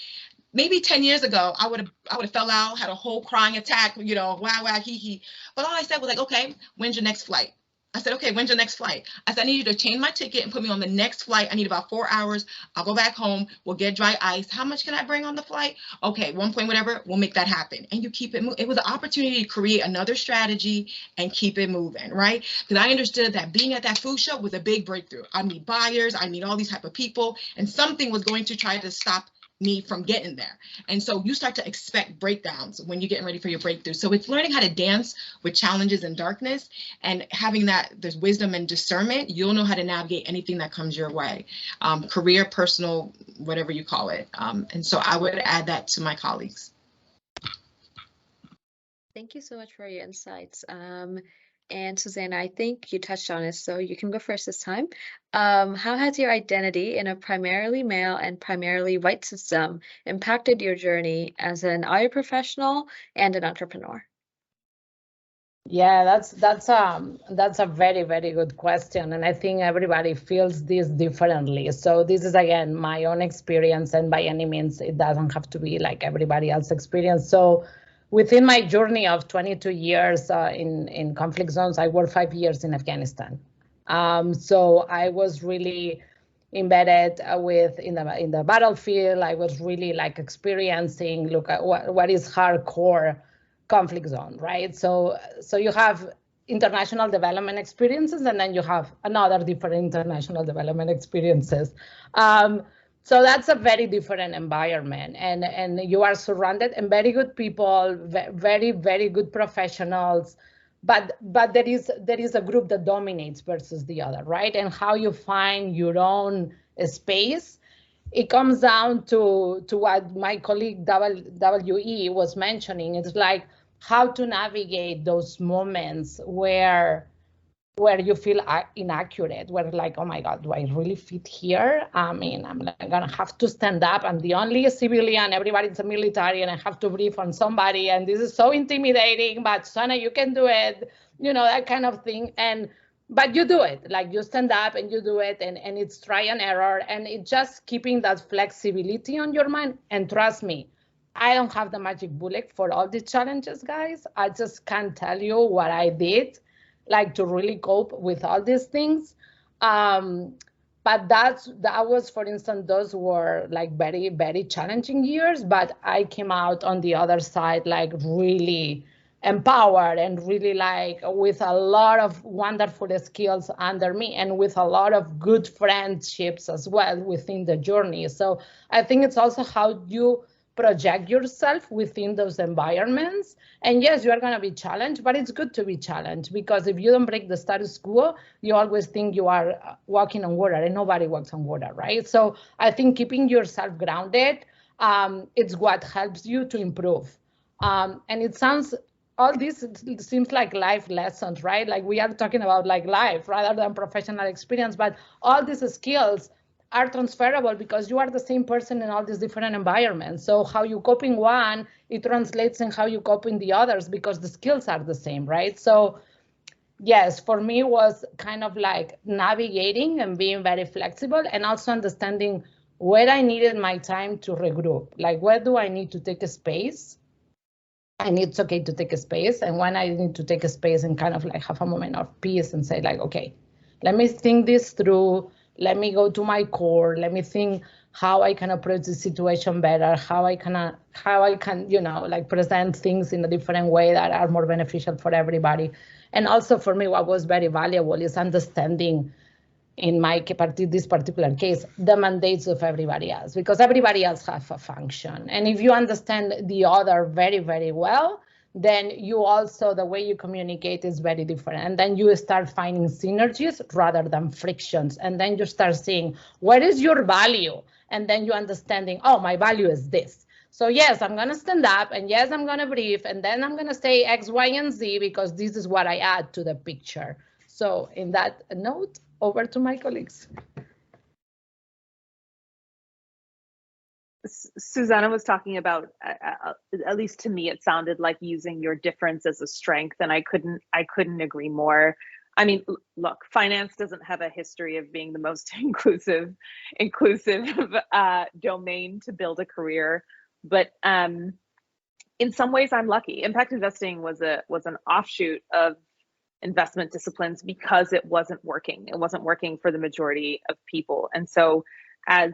S4: Maybe 10 years ago, I would have fell out, had a whole crying attack, you know, wow, hee. But all I said was like, okay, when's your next flight? I said, okay, when's your next flight? I said, I need you to change my ticket and put me on the next flight. I need about 4 hours. I'll go back home. We'll get dry ice. How much can I bring on the flight? Okay, 1 point, whatever. We'll make that happen. And you keep it moving. It was an opportunity to create another strategy and keep it moving, right? Because I understood that being at that food show was a big breakthrough. I meet buyers. I meet all these type of people. And something was going to try to stop me from getting there. And so you start to expect breakdowns when you're getting ready for your breakthrough. So it's learning how to dance with challenges and darkness, and having that, there's wisdom and discernment. You'll know how to navigate anything that comes your way, career, personal, whatever you call it. And so I would add that to my colleagues.
S3: Thank you so much for your insights. And Susanna, I think you touched on it, so you can go first this time. How has your identity in a primarily male and primarily white system impacted your journey as an IR professional and an entrepreneur?
S5: Yeah, that's a very, very good question, and I think everybody feels this differently. So this is again my own experience, and by any means it doesn't have to be like everybody else's experience. So within my journey of 22 years in conflict zones, I worked 5 years in Afghanistan. So I was really embedded in the battlefield. I was really like experiencing, look at what is hardcore conflict zone, right? So you have international development experiences, and then you have another different international development experiences. So that's a very different environment, and you are surrounded and very good people, very, very good professionals, but there is a group that dominates versus the other, right? And how you find your own space, it comes down to what my colleague W.E. was mentioning. It's like how to navigate those moments where you feel inaccurate, where like, oh my God, do I really fit here? I mean, I'm gonna have to stand up. I'm the only civilian, everybody's a military, and I have to brief on somebody, and this is so intimidating, but Sana, you can do it, you know, that kind of thing. And but you do it, like you stand up and you do it, and it's try and error, and it's just keeping that flexibility on your mind. And trust me, I don't have the magic bullet for all the challenges, guys. I just can't tell you what I did, like to really cope with all these things. But that was, for instance, those were like very, very challenging years, but I came out on the other side like really empowered and really like with a lot of wonderful skills under me and with a lot of good friendships as well within the journey. So I think it's also how you project yourself within those environments. And yes, you are going to be challenged, but it's good to be challenged, because if you don't break the status quo, you always think you are walking on water, and nobody walks on water, right? So I think keeping yourself grounded, it's what helps you to improve. And it sounds, all this seems like life lessons, right? Like we are talking about like life rather than professional experience, but all these skills are transferable because you are the same person in all these different environments. So how you cope in one, it translates in how you cope in the others, because the skills are the same, right? So yes, for me, it was kind of like navigating and being very flexible, and also understanding where I needed my time to regroup. Like, where do I need to take a space? And it's okay to take a space. And when I need to take a space and kind of like have a moment of peace and say like, okay, let me think this through. Let me go to my core. Let me think how I can approach the situation better, how I can, you know, like present things in a different way that are more beneficial for everybody. And also for me, what was very valuable is understanding, in my this particular case, the mandates of everybody else, because everybody else has a function. And if you understand the other very, very well, then you also, the way you communicate is very different. And then you start finding synergies rather than frictions. And then you start seeing, what is your value? And then you understanding, oh, my value is this. So yes, I'm going to stand up, and yes, I'm going to brief, and then I'm going to say X, Y, and Z, because this is what I add to the picture. So in that note, over to my colleagues.
S6: Susanna was talking about, at least to me, it sounded like using your difference as a strength, and I couldn't agree more. I mean, look, finance doesn't have a history of being the most inclusive domain to build a career, but in some ways, I'm lucky. Impact investing was an offshoot of investment disciplines because it wasn't working. It wasn't working for the majority of people. And so, as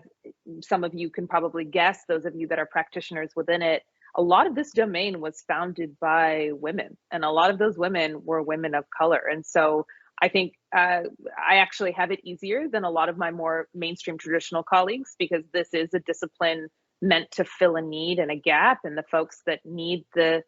S6: some of you can probably guess, those of you that are practitioners within it, a lot of this domain was founded by women, and a lot of those women were women of color. And so I think I actually have it easier than a lot of my more mainstream traditional colleagues, because this is a discipline meant to fill a need and a gap, and the folks that need to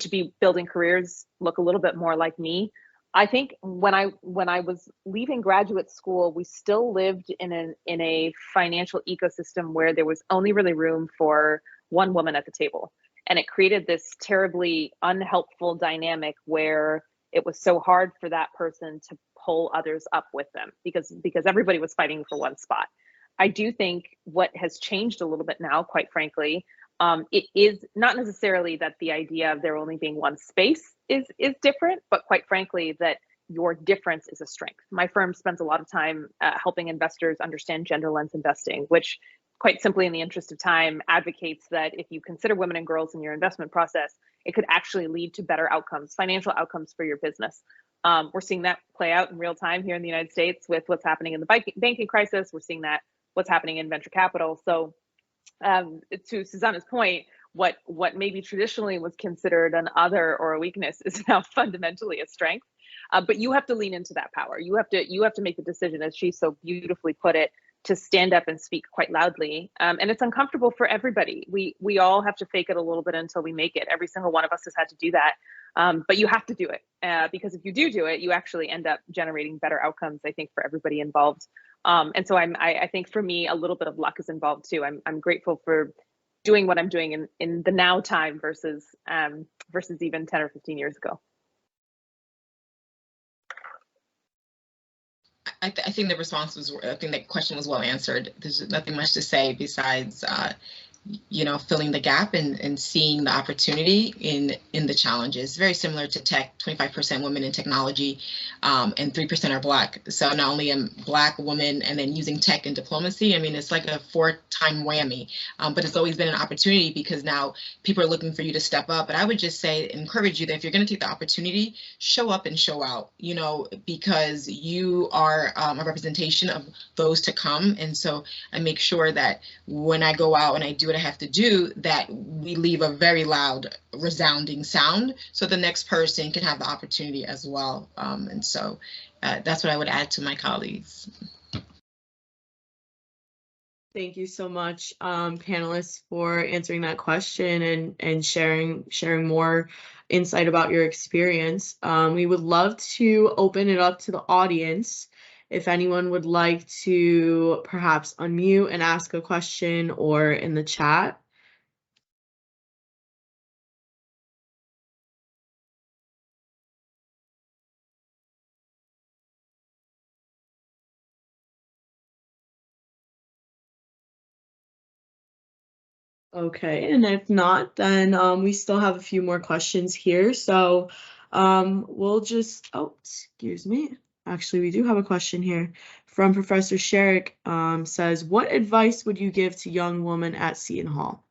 S6: be building careers look a little bit more like me. I think when I was leaving graduate school, we still lived in a financial ecosystem where there was only really room for one woman at the table, and it created this terribly unhelpful dynamic where it was so hard for that person to pull others up with them, because everybody was fighting for one spot. I do think what has changed a little bit now, quite frankly, it is not necessarily that the idea of there only being one space is different, but quite frankly, that your difference is a strength. My firm spends a lot of time helping investors understand gender lens investing, which quite simply, in the interest of time, advocates that if you consider women and girls in your investment process, it could actually lead to better outcomes, financial outcomes for your business. We're seeing that play out in real time here in the United States with what's happening in the banking crisis. We're seeing that what's happening in venture capital. So to Susanna's point, what maybe traditionally was considered an other or a weakness is now fundamentally a strength. But you have to lean into that power. You have to make the decision, as she so beautifully put it, to stand up and speak quite loudly. And it's uncomfortable for everybody. We all have to fake it a little bit until we make it. Every single one of us has had to do that. But you have to do it, because if you do it, you actually end up generating better outcomes, I think, for everybody involved. And so I think for me, a little bit of luck is involved too. I'm grateful for doing what I'm doing in the now time versus even 10 or 15 years ago.
S4: I think the question was well answered. There's nothing much to say besides filling the gap and seeing the opportunity in the challenges. Very similar to tech, 25% women in technology, and 3% are Black. So not only am Black woman and then using tech and diplomacy, I mean, it's like a 4-time whammy, but it's always been an opportunity because now people are looking for you to step up. But I would just say, encourage you that if you're going to take the opportunity, show up and show out, because you are a representation of those to come. And so I make sure that when I go out and I do what I have to do, that we leave a very loud, resounding sound so the next person can have the opportunity as well. And so that's what I would add to my colleagues.
S2: Thank you so much, panelists, for answering that question and sharing more insight about your experience. We would love to open it up to the audience. If anyone would like to perhaps unmute and ask a question, or in the chat. Okay, and if not, then we still have a few more questions here. So we'll just, excuse me. Actually, we do have a question here from Professor Sherrick. Says, what advice would you give to young women at Seton Hall?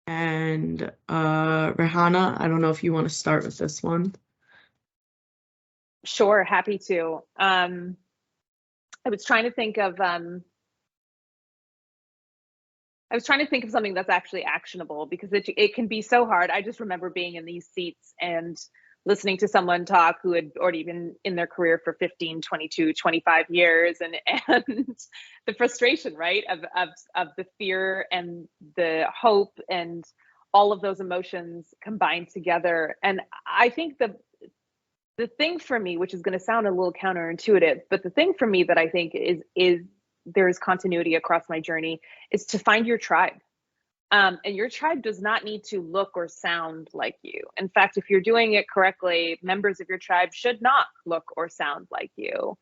S2: And Rehana, I don't know if you want to start with this one.
S6: Sure, happy to. I was trying to think of something that's actually actionable, because it can be so hard. I just remember being in these seats and listening to someone talk who had already been in their career for 15, 22, 25 years, and the frustration, right, of the fear and the hope and all of those emotions combined together. And I think the thing for me, which is going to sound a little counterintuitive, but the thing for me that I think is there is continuity across my journey, is to find your tribe. And your tribe does not need to look or sound like you. In fact, if you're doing it correctly, members of your tribe should not look or sound like you.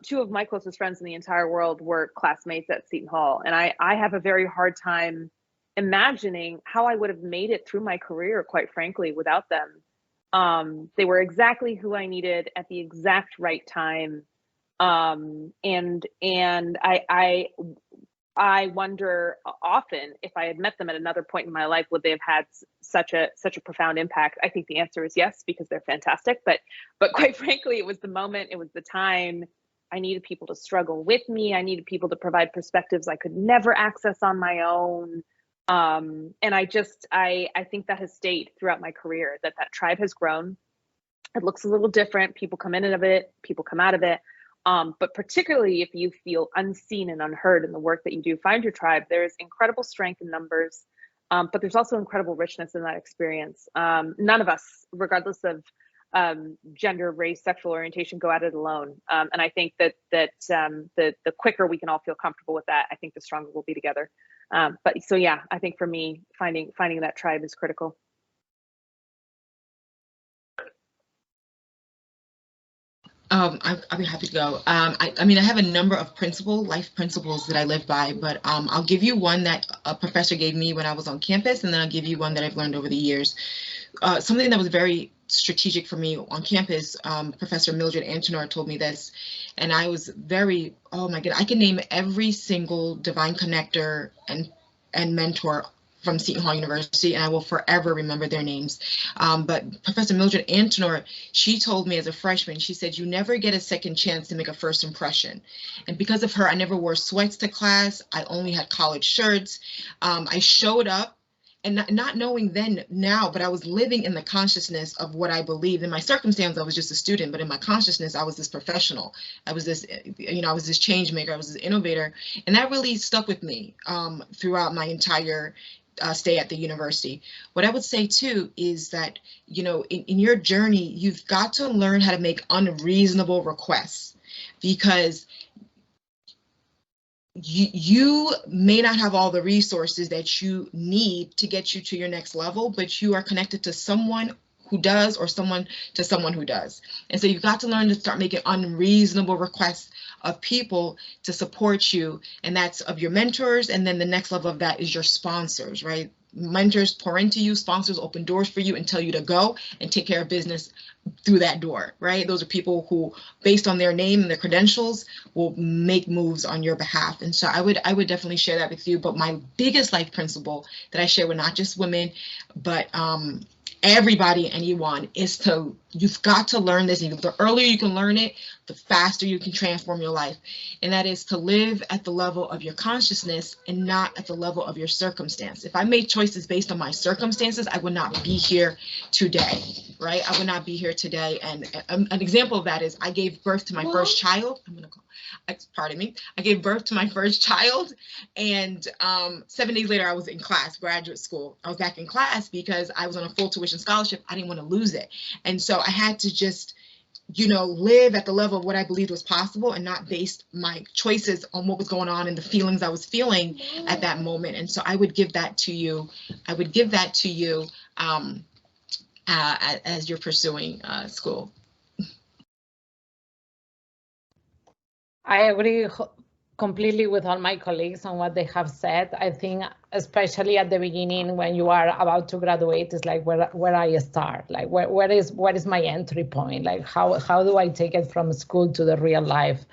S6: Two of my closest friends in the entire world were classmates at Seton Hall, and I have a very hard time imagining how I would have made it through my career, quite frankly, without them. They were exactly who I needed at the exact right time. And I wonder often, if I had met them at another point in my life, would they have had such a profound impact? I think the answer is yes, because they're fantastic. But quite frankly, it was the moment, it was the time. I needed people to struggle with me. I needed people to provide perspectives I could never access on my own. And I think that has stayed throughout my career, that tribe has grown. It looks a little different. People come in and of it, people come out of it. But particularly if you feel unseen and unheard in the work that you do, find your tribe. There's incredible strength in numbers, but there's also incredible richness in that experience. None of us, regardless of gender, race, sexual orientation, go at it alone. And I think that the quicker we can all feel comfortable with that, I think the stronger we'll be together. But so yeah, I think for me, finding that tribe is critical.
S4: I'll be happy to go. I mean, I have a number of life principles that I live by, but I'll give you one that a professor gave me when I was on campus, and then I'll give you one that I've learned over the years. Something that was very strategic for me on campus, Professor Mildred Antonor told me this, and I was very, oh my God, I can name every single divine connector and mentor from Seton Hall University, and I will forever remember their names. But Professor Mildred Antonor, she told me as a freshman, she said, you never get a second chance to make a first impression. And because of her, I never wore sweats to class. I only had collared shirts. I showed up, and not knowing then now, but I was living in the consciousness of what I believed. In my circumstance, I was just a student, but in my consciousness, I was this professional. I was this, I was this change maker. I was this innovator. And that really stuck with me throughout my entire stay at the university. What I would say too is that, in your journey, you've got to learn how to make unreasonable requests, because you may not have all the resources that you need to get you to your next level, but you are connected to someone who does or someone to someone who does. And so you've got to learn to start making unreasonable requests of people to support you, and that's of your mentors, and then the next level of that is your sponsors, right? Mentors pour into you, sponsors open doors for you and tell you to go and take care of business through that door, right? Those are people who, based on their name and their credentials, will make moves on your behalf. And so I would definitely share that with you. But my biggest life principle that I share with not just women, but everybody, anyone, is you've got to learn this. The earlier you can learn it, the faster you can transform your life. And that is to live at the level of your consciousness and not at the level of your circumstance. If I made choices based on my circumstances, I would not be here today, right? I would not be here today. And an example of that is I gave birth to my first child. Pardon me. I gave birth to my first child, and 7 days later I was in class, graduate school. I was back in class because I was on a full tuition scholarship. I didn't want to lose it. And so I had to just, live at the level of what I believed was possible and not based my choices on what was going on and the feelings I was feeling at that moment. And so I would give that to you. I would give that to you as you're pursuing school.
S5: I agree completely with all my colleagues on what they have said. I think especially at the beginning when you are about to graduate, it's like where I start, like what is my entry point, like how do I take it from school to the real life.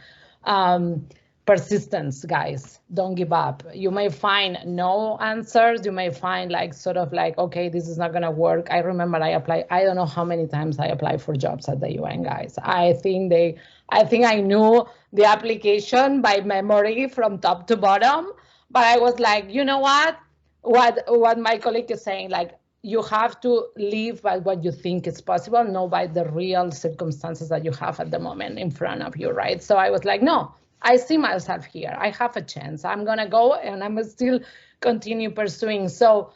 S5: Persistence, guys, don't give up. You may find no answers, you may find okay, this is not gonna work. I remember I applied, I don't know how many times I applied for jobs at the UN, guys. I think I knew the application by memory from top to bottom, but I was like, you know what my colleague is saying, like, you have to live by what you think is possible, not by the real circumstances that you have at the moment in front of you, right? So I was like, no, I see myself here. I have a chance. I'm going to go and I'm still continue pursuing. So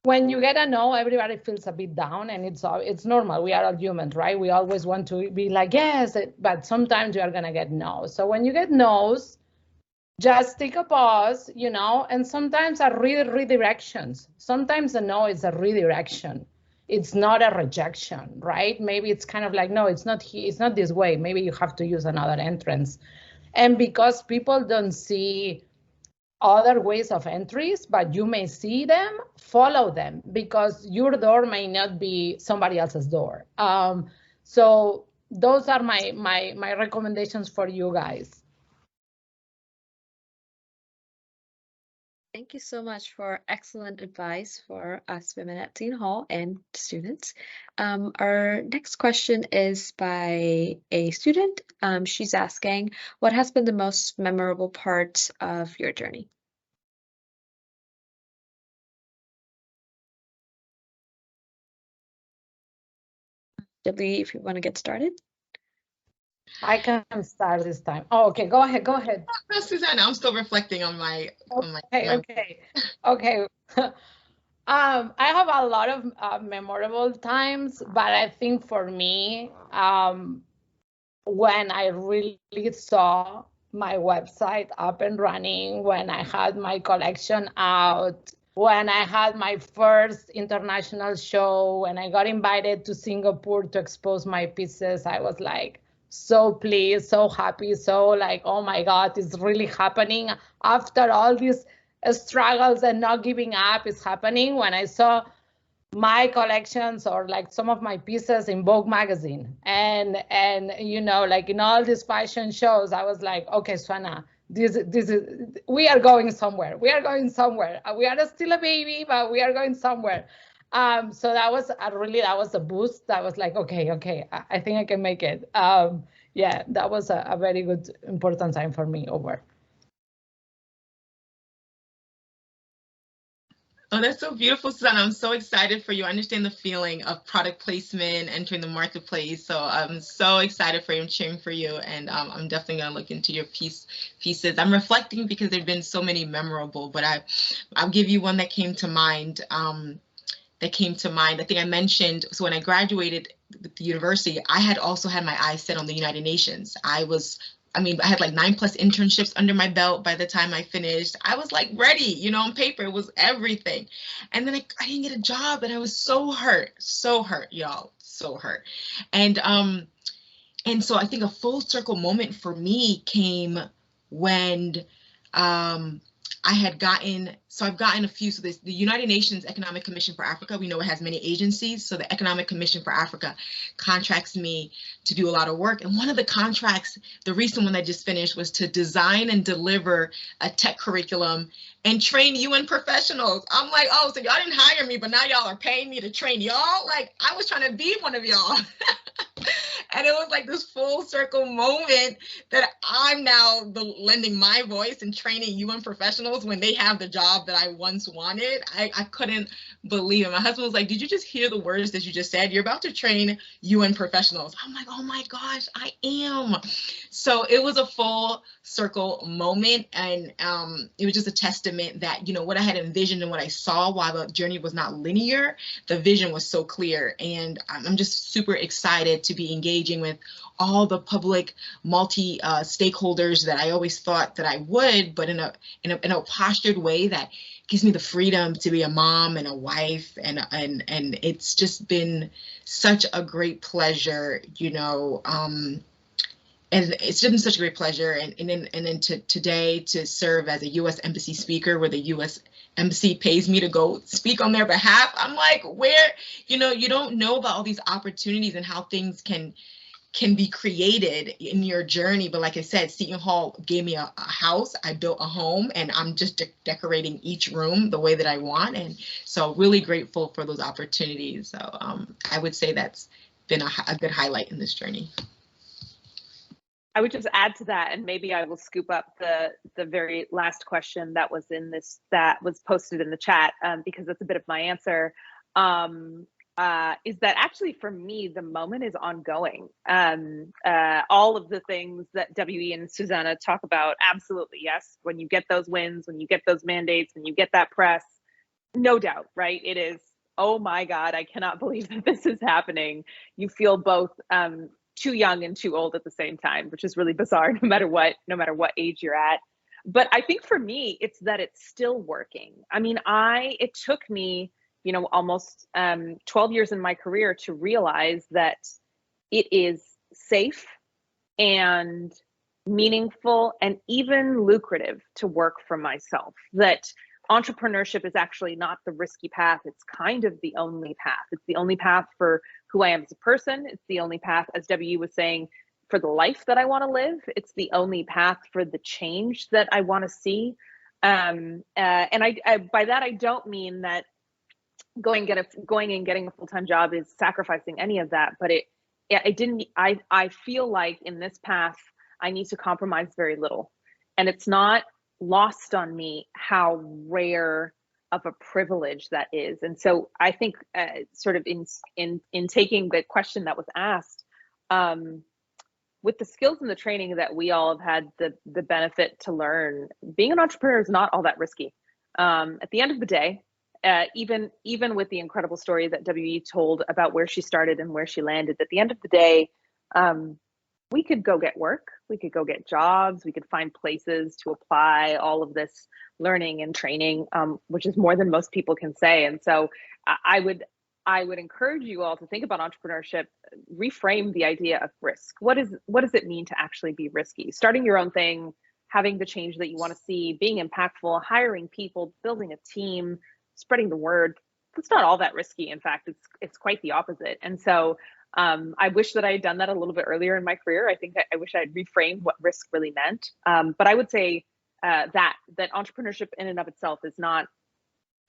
S5: when you get a no, everybody feels a bit down, and it's normal. We are all humans, right? We always want to be like, yes, but sometimes you are going to get no. So when you get no's, just take a pause, and sometimes are redirections. Sometimes a no is a redirection. It's not a rejection, right? Maybe it's kind of like, no, it's not this way. Maybe you have to use another entrance. And because people don't see other ways of entries, but you may see them, follow them, because your door may not be somebody else's door. So those are my recommendations for you guys.
S3: Thank you so much for excellent advice for us women at Seton Hall and students. Our next question is by a student. She's asking, what has been the most memorable part of your journey? Debbie, if you want to get started.
S5: I can start this time. Oh, okay, go ahead.
S4: No, Susanna, I'm still reflecting on my.
S5: Okay. I have a lot of memorable times, but I think for me, when I really saw my website up and running, when I had my collection out, when I had my first international show, when I got invited to Singapore to expose my pieces, I was like, so pleased, so happy, so like, oh my God, it's really happening. After all these struggles and not giving up, is happening. When I saw my collections or like some of my pieces in Vogue magazine and like in all these fashion shows, I was like, okay, Suana, this is, we are going somewhere. We are still a baby, but we are going somewhere. So that was a boost. I was like, okay, I think I can make it. Yeah, that was a very good, important time for me over.
S4: Oh, that's so beautiful, Susanna. I'm so excited for you. I understand the feeling of product placement, entering the marketplace. So I'm so excited for you. I'm cheering for you. And I'm definitely going to look into your pieces. I'm reflecting because there have been so many memorable, but I'll give you one that came to mind. I think I mentioned, so when I graduated the university, I had also had my eyes set on the United Nations. I was I mean, I had like 9+ internships under my belt by the time I finished. I was like ready, you know, on paper, it was everything. And then I didn't get a job, and I was so hurt, y'all, so hurt. And so I think a full circle moment for me came when I've gotten a few, so the United Nations Economic Commission for Africa, we know it has many agencies, so the Economic Commission for Africa contracts me to do a lot of work, and one of the contracts, the recent one I just finished, was to design and deliver a tech curriculum and train UN professionals. I'm like, oh, so y'all didn't hire me, but now y'all are paying me to train y'all? Like, I was trying to be one of y'all. And it was like this full circle moment that I'm now lending my voice and training UN professionals when they have the job that I once wanted. I couldn't believe it. My husband was like, did you just hear the words that you just said? You're about to train UN professionals. I'm like, oh my gosh, I am. So it was a full circle moment. And it was just a testament that, you know, what I had envisioned and what I saw, while the journey was not linear, the vision was so clear. And I'm just super excited to be engaging with all the public stakeholders that I always thought that I would, but in a postured way that gives me the freedom to be a mom and a wife, and it's just been such a great pleasure, you know, and it's been such a great pleasure, and then today to serve as a U.S. Embassy speaker, where the U.S. Embassy pays me to go speak on their behalf. I'm like, where, you know, you don't know about all these opportunities and how things can be created in your journey. But like I said, Seton Hall gave me a house, I built a home, and I'm just decorating each room the way that I want. And so really grateful for those opportunities. So I would say that's been a good highlight in this journey.
S6: I would just add to that, and maybe I will scoop up the very last question that was that was posted in the chat, because that's a bit of my answer. Is that actually for me, the moment is ongoing. All of the things that WE and Susanna talk about, absolutely, yes. When you get those wins, when you get those mandates, when you get that press, no doubt, right? It is, oh my God, I cannot believe that this is happening. You feel both too young and too old at the same time, which is really bizarre, no matter what age you're at. But I think for me, it's that it's still working. I mean, it took me, you know, almost 12 years in my career to realize that it is safe and meaningful and even lucrative to work for myself. That entrepreneurship is actually not the risky path. It's kind of the only path. It's the only path for who I am as a person. It's the only path, as W was saying, for the life that I want to live. It's the only path for the change that I want to see. And I by that, I don't mean that going and getting a full-time job is sacrificing any of that, but I feel like in this path, I need to compromise very little. And it's not lost on me how rare of a privilege that is. And so I think sort of in taking the question that was asked, with the skills and the training that we all have had the benefit to learn, being an entrepreneur is not all that risky. At the end of the day, even with the incredible story that WE told about where she started and where she landed, at the end of the day, we could go get work, we could go get jobs, we could find places to apply all of this learning and training, which is more than most people can say. And so I would encourage you all to think about entrepreneurship, reframe the idea of risk. What does it mean to actually be risky? Starting your own thing, having the change that you want to see, being impactful, hiring people, building a team, spreading the word. It's not all that risky. In fact, it's quite the opposite. And so I wish that I had done that a little bit earlier in my career. I think I wish I had reframed what risk really meant. But I would say that entrepreneurship in and of itself is not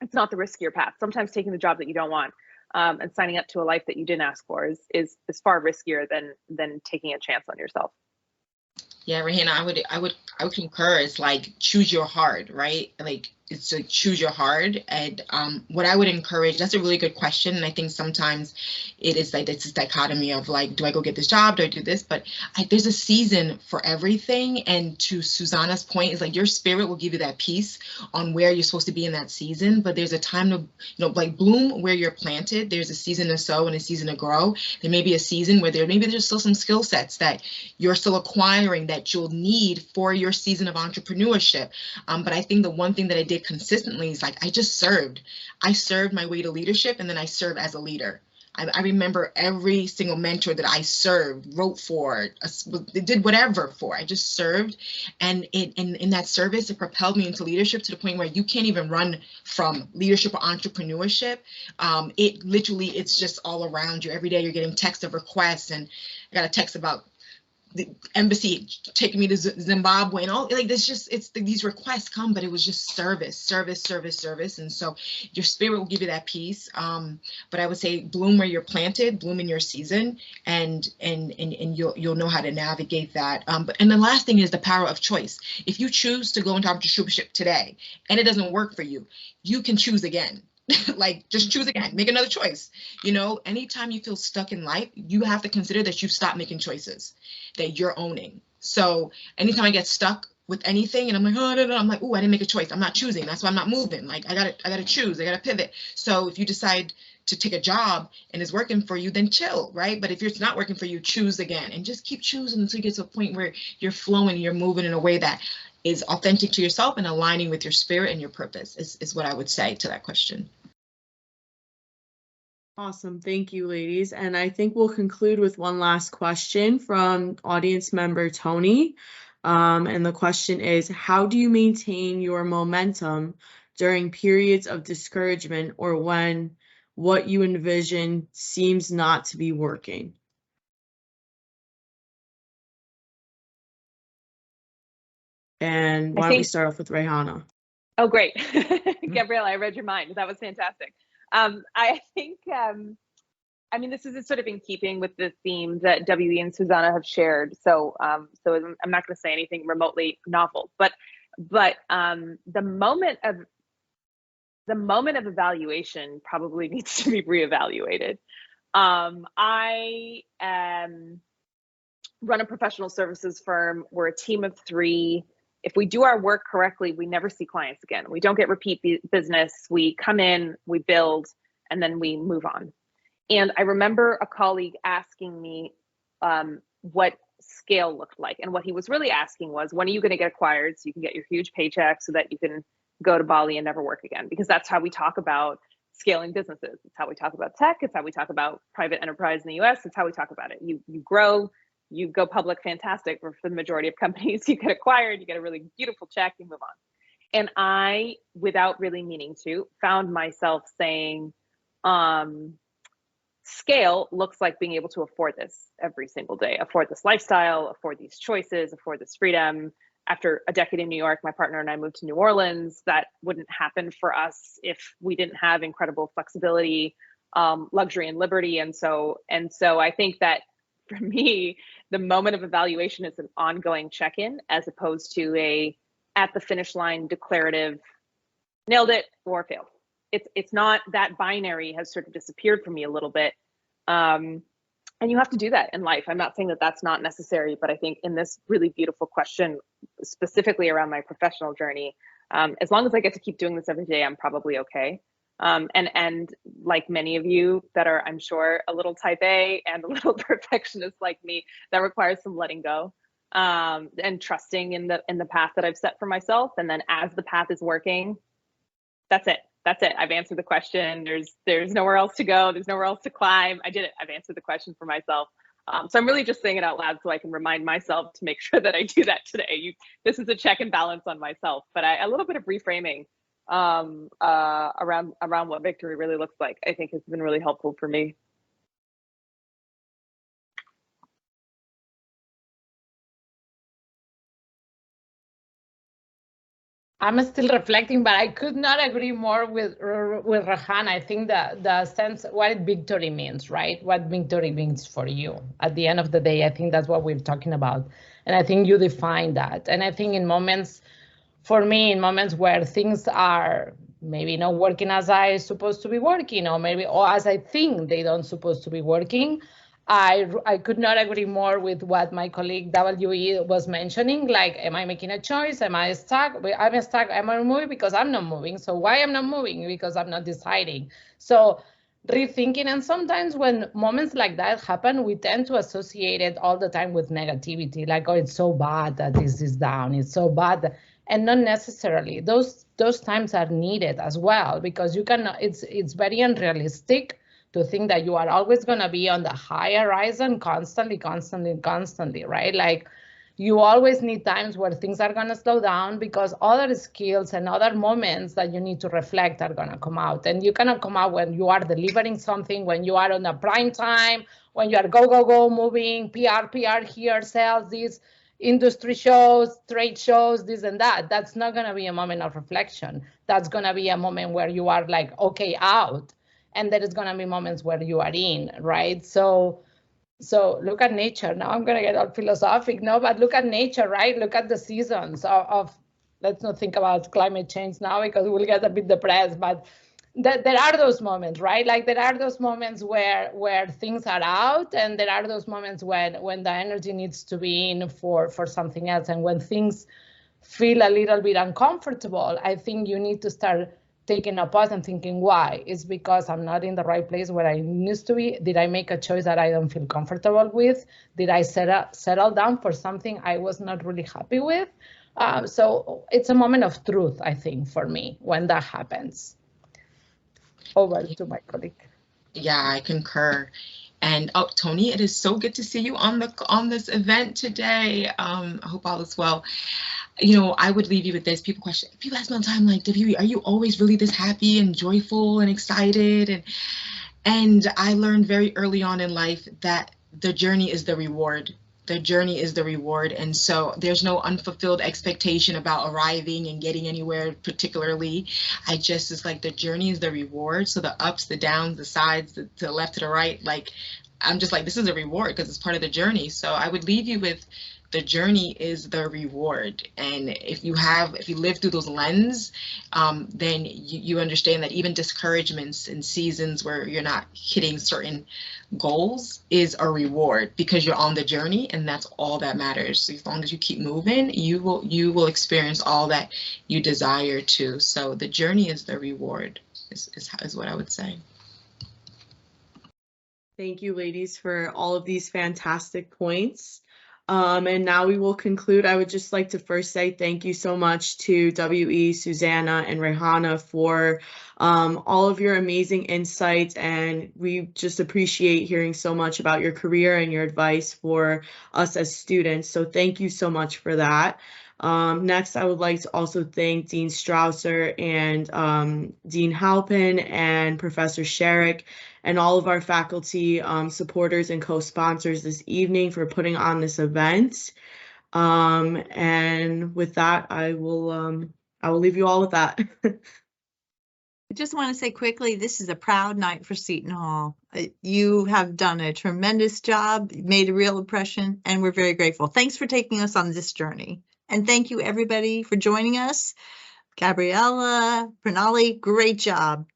S6: the riskier path. Sometimes taking the job that you don't want and signing up to a life that you didn't ask for is far riskier than taking a chance on yourself.
S4: Yeah, Rehana, I would concur. It's like choose your heart, right? Like it's to choose your hard. And what I would encourage, that's a really good question. And I think sometimes it is like it's this dichotomy of like, do I go get this job? Do I do this? But there's a season for everything. And to Susanna's point, is like your spirit will give you that peace on where you're supposed to be in that season. But there's a time to, like bloom where you're planted. There's a season to sow and a season to grow. There may be a season where there's still some skill sets that you're still acquiring that you'll need for your season of entrepreneurship. But I think the one thing that I did consistently is like I just served. I served my way to leadership, and then I served as a leader. I remember every single mentor that I served, wrote for, did whatever for. I just served, and in that service, it propelled me into leadership to the point where you can't even run from leadership or entrepreneurship. It literally, it's just all around you. Every day you're getting texts of requests, and I got a text about the embassy taking me to Zimbabwe and all, like there's just, these requests come, but it was just service. And so your spirit will give you that peace. But I would say bloom where you're planted, bloom in your season, and you'll know how to navigate that. And the last thing is the power of choice. If you choose to go into entrepreneurship today and it doesn't work for you, you can choose again. Like just choose again, make another choice. Anytime you feel stuck in life, you have to consider that you've stopped making choices that you're owning. So anytime I get stuck with anything and I'm like, oh, no, I'm like, oh, I didn't make a choice. I'm not choosing. That's why I'm not moving. Like I gotta choose. I gotta pivot. So if you decide to take a job and it's working for you, then chill, right? But if it's not working for you, choose again and just keep choosing until you get to a point where you're flowing, you're moving in a way that is authentic to yourself and aligning with your spirit and your purpose is what I would say to that question.
S2: Awesome. Thank you, ladies. And I think we'll conclude with one last question from audience member Tony. And the question is, how do you maintain your momentum during periods of discouragement or when what you envision seems not to be working? And why don't we start off with Rehana?
S6: Oh, great. Gabrielle, I read your mind. That was fantastic. I think, this is sort of in keeping with the theme that WE and Susanna have shared. So I'm not going to say anything remotely novel, but the moment of evaluation probably needs to be reevaluated. I run a professional services firm. We're a team of 3. If we do our work correctly, we never see clients again. We don't get repeat business. We come in, we build, and then we move on. And I remember a colleague asking me what scale looked like. And what he was really asking was, when are you going to get acquired so you can get your huge paycheck so that you can go to Bali and never work again? Because that's how we talk about scaling businesses. It's how we talk about tech. It's how we talk about private enterprise in the US. It's how we talk about it. You grow, you go public, fantastic. For the majority of companies, you get acquired, you get a really beautiful check, you move on. And I, without really meaning to, found myself saying, scale looks like being able to afford this every single day, afford this lifestyle, afford these choices, afford this freedom. After a decade in New York, my partner and I moved to New Orleans. That wouldn't happen for us if we didn't have incredible flexibility, luxury, and liberty. And so I think that for me, the moment of evaluation is an ongoing check-in as opposed to a at the finish line declarative, nailed it or failed. It's not, that binary has sort of disappeared for me a little bit. And you have to do that in life. I'm not saying that that's not necessary, but I think in this really beautiful question, specifically around my professional journey, as long as I get to keep doing this every day, I'm probably okay. And like many of you that are, I'm sure, a little type A and a little perfectionist like me, that requires some letting go and trusting in the path that I've set for myself. And then as the path is working, that's it. I've answered the question. There's nowhere else to go. There's nowhere else to climb. I did it. I've answered the question for myself. So I'm really just saying it out loud so I can remind myself to make sure that I do that today. This is a check and balance on myself, but a little bit of reframing around what victory really looks like, I think has been really helpful for me.
S5: I'm still reflecting, but I could not agree more with Rehana. I think the sense what victory means, right? What victory means for you. At the end of the day, I think that's what we're talking about. And I think you define that. And I think in moments for me, in moments where things are maybe not working as I supposed to be working, or as I think they don't supposed to be working, I could not agree more with what my colleague WE was mentioning. Like, am I making a choice? Am I stuck? I'm stuck. Am I moving? Because I'm not moving. So why am I not moving? Because I'm not deciding. So rethinking. And sometimes when moments like that happen, we tend to associate it all the time with negativity. Like, oh, it's so bad that this is down. It's so bad. And not necessarily. Those times are needed as well, because you cannot, it's very unrealistic to think that you are always going to be on the high horizon constantly, right? Like, you always need times where things are going to slow down, because other skills and other moments that you need to reflect are going to come out. And you cannot come out when you are delivering something, when you are on the prime time, when you are go, moving, PR here, sales, these industry shows, trade shows, this and that. That's not going to be a moment of reflection. That's going to be a moment where you are like, okay, out. And there is going to be moments where you are in, right? So look at nature. Now I'm going to get all philosophic, no, but look at nature, right? Look at the seasons of let's not think about climate change now, because we'll get a bit depressed, but there are those moments, right? Like, there are those moments where things are out, and there are those moments when the energy needs to be in for something else. And when things feel a little bit uncomfortable, I think you need to start taking a pause and thinking, why? It's because I'm not in the right place where I used to be. Did I make a choice that I don't feel comfortable with? Did I settle down for something I was not really happy with? So it's a moment of truth, I think, for me, when that happens. Over to my colleague.
S4: Yeah, I concur. And oh, Tony, it is so good to see you on this event today. I hope all is well. I would leave you with this. People ask me all the time, like, WE, are you always really this happy and joyful and excited? And I learned very early on in life that the journey is the reward. The journey is the reward. And so there's no unfulfilled expectation about arriving and getting anywhere particularly. It's like the journey is the reward. So the ups, the downs, the sides, the left to the right, like, I'm just like, this is a reward because it's part of the journey. So I would leave you with, the journey is the reward. And if you live through those lenses, then you understand that even discouragements and seasons where you're not hitting certain goals is a reward, because you're on the journey, and that's all that matters. So as long as you keep moving, you will experience all that you desire to. So the journey is the reward, is what I would say.
S2: Thank you, ladies, for all of these fantastic points. And now we will conclude. I would just like to first say thank you so much to WE, Susanna, and Rehana for all of your amazing insights. And we just appreciate hearing so much about your career and your advice for us as students. So thank you so much for that. Next, I would like to also thank Dean Strausser and Dean Halpin and Professor Sherrick and all of our faculty supporters and co-sponsors this evening for putting on this event. And with that, I will leave you all with that.
S1: I just want to say quickly, this is a proud night for Seton Hall. You have done a tremendous job, made a real impression, and we're very grateful. Thanks for taking us on this journey. And thank you, everybody, for joining us. Gabriella, Pranali, great job.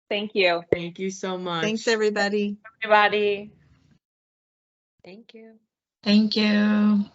S6: Thank you.
S2: Thank you so much.
S1: Thanks, everybody.
S5: Everybody.
S3: Thank you.
S4: Thank you.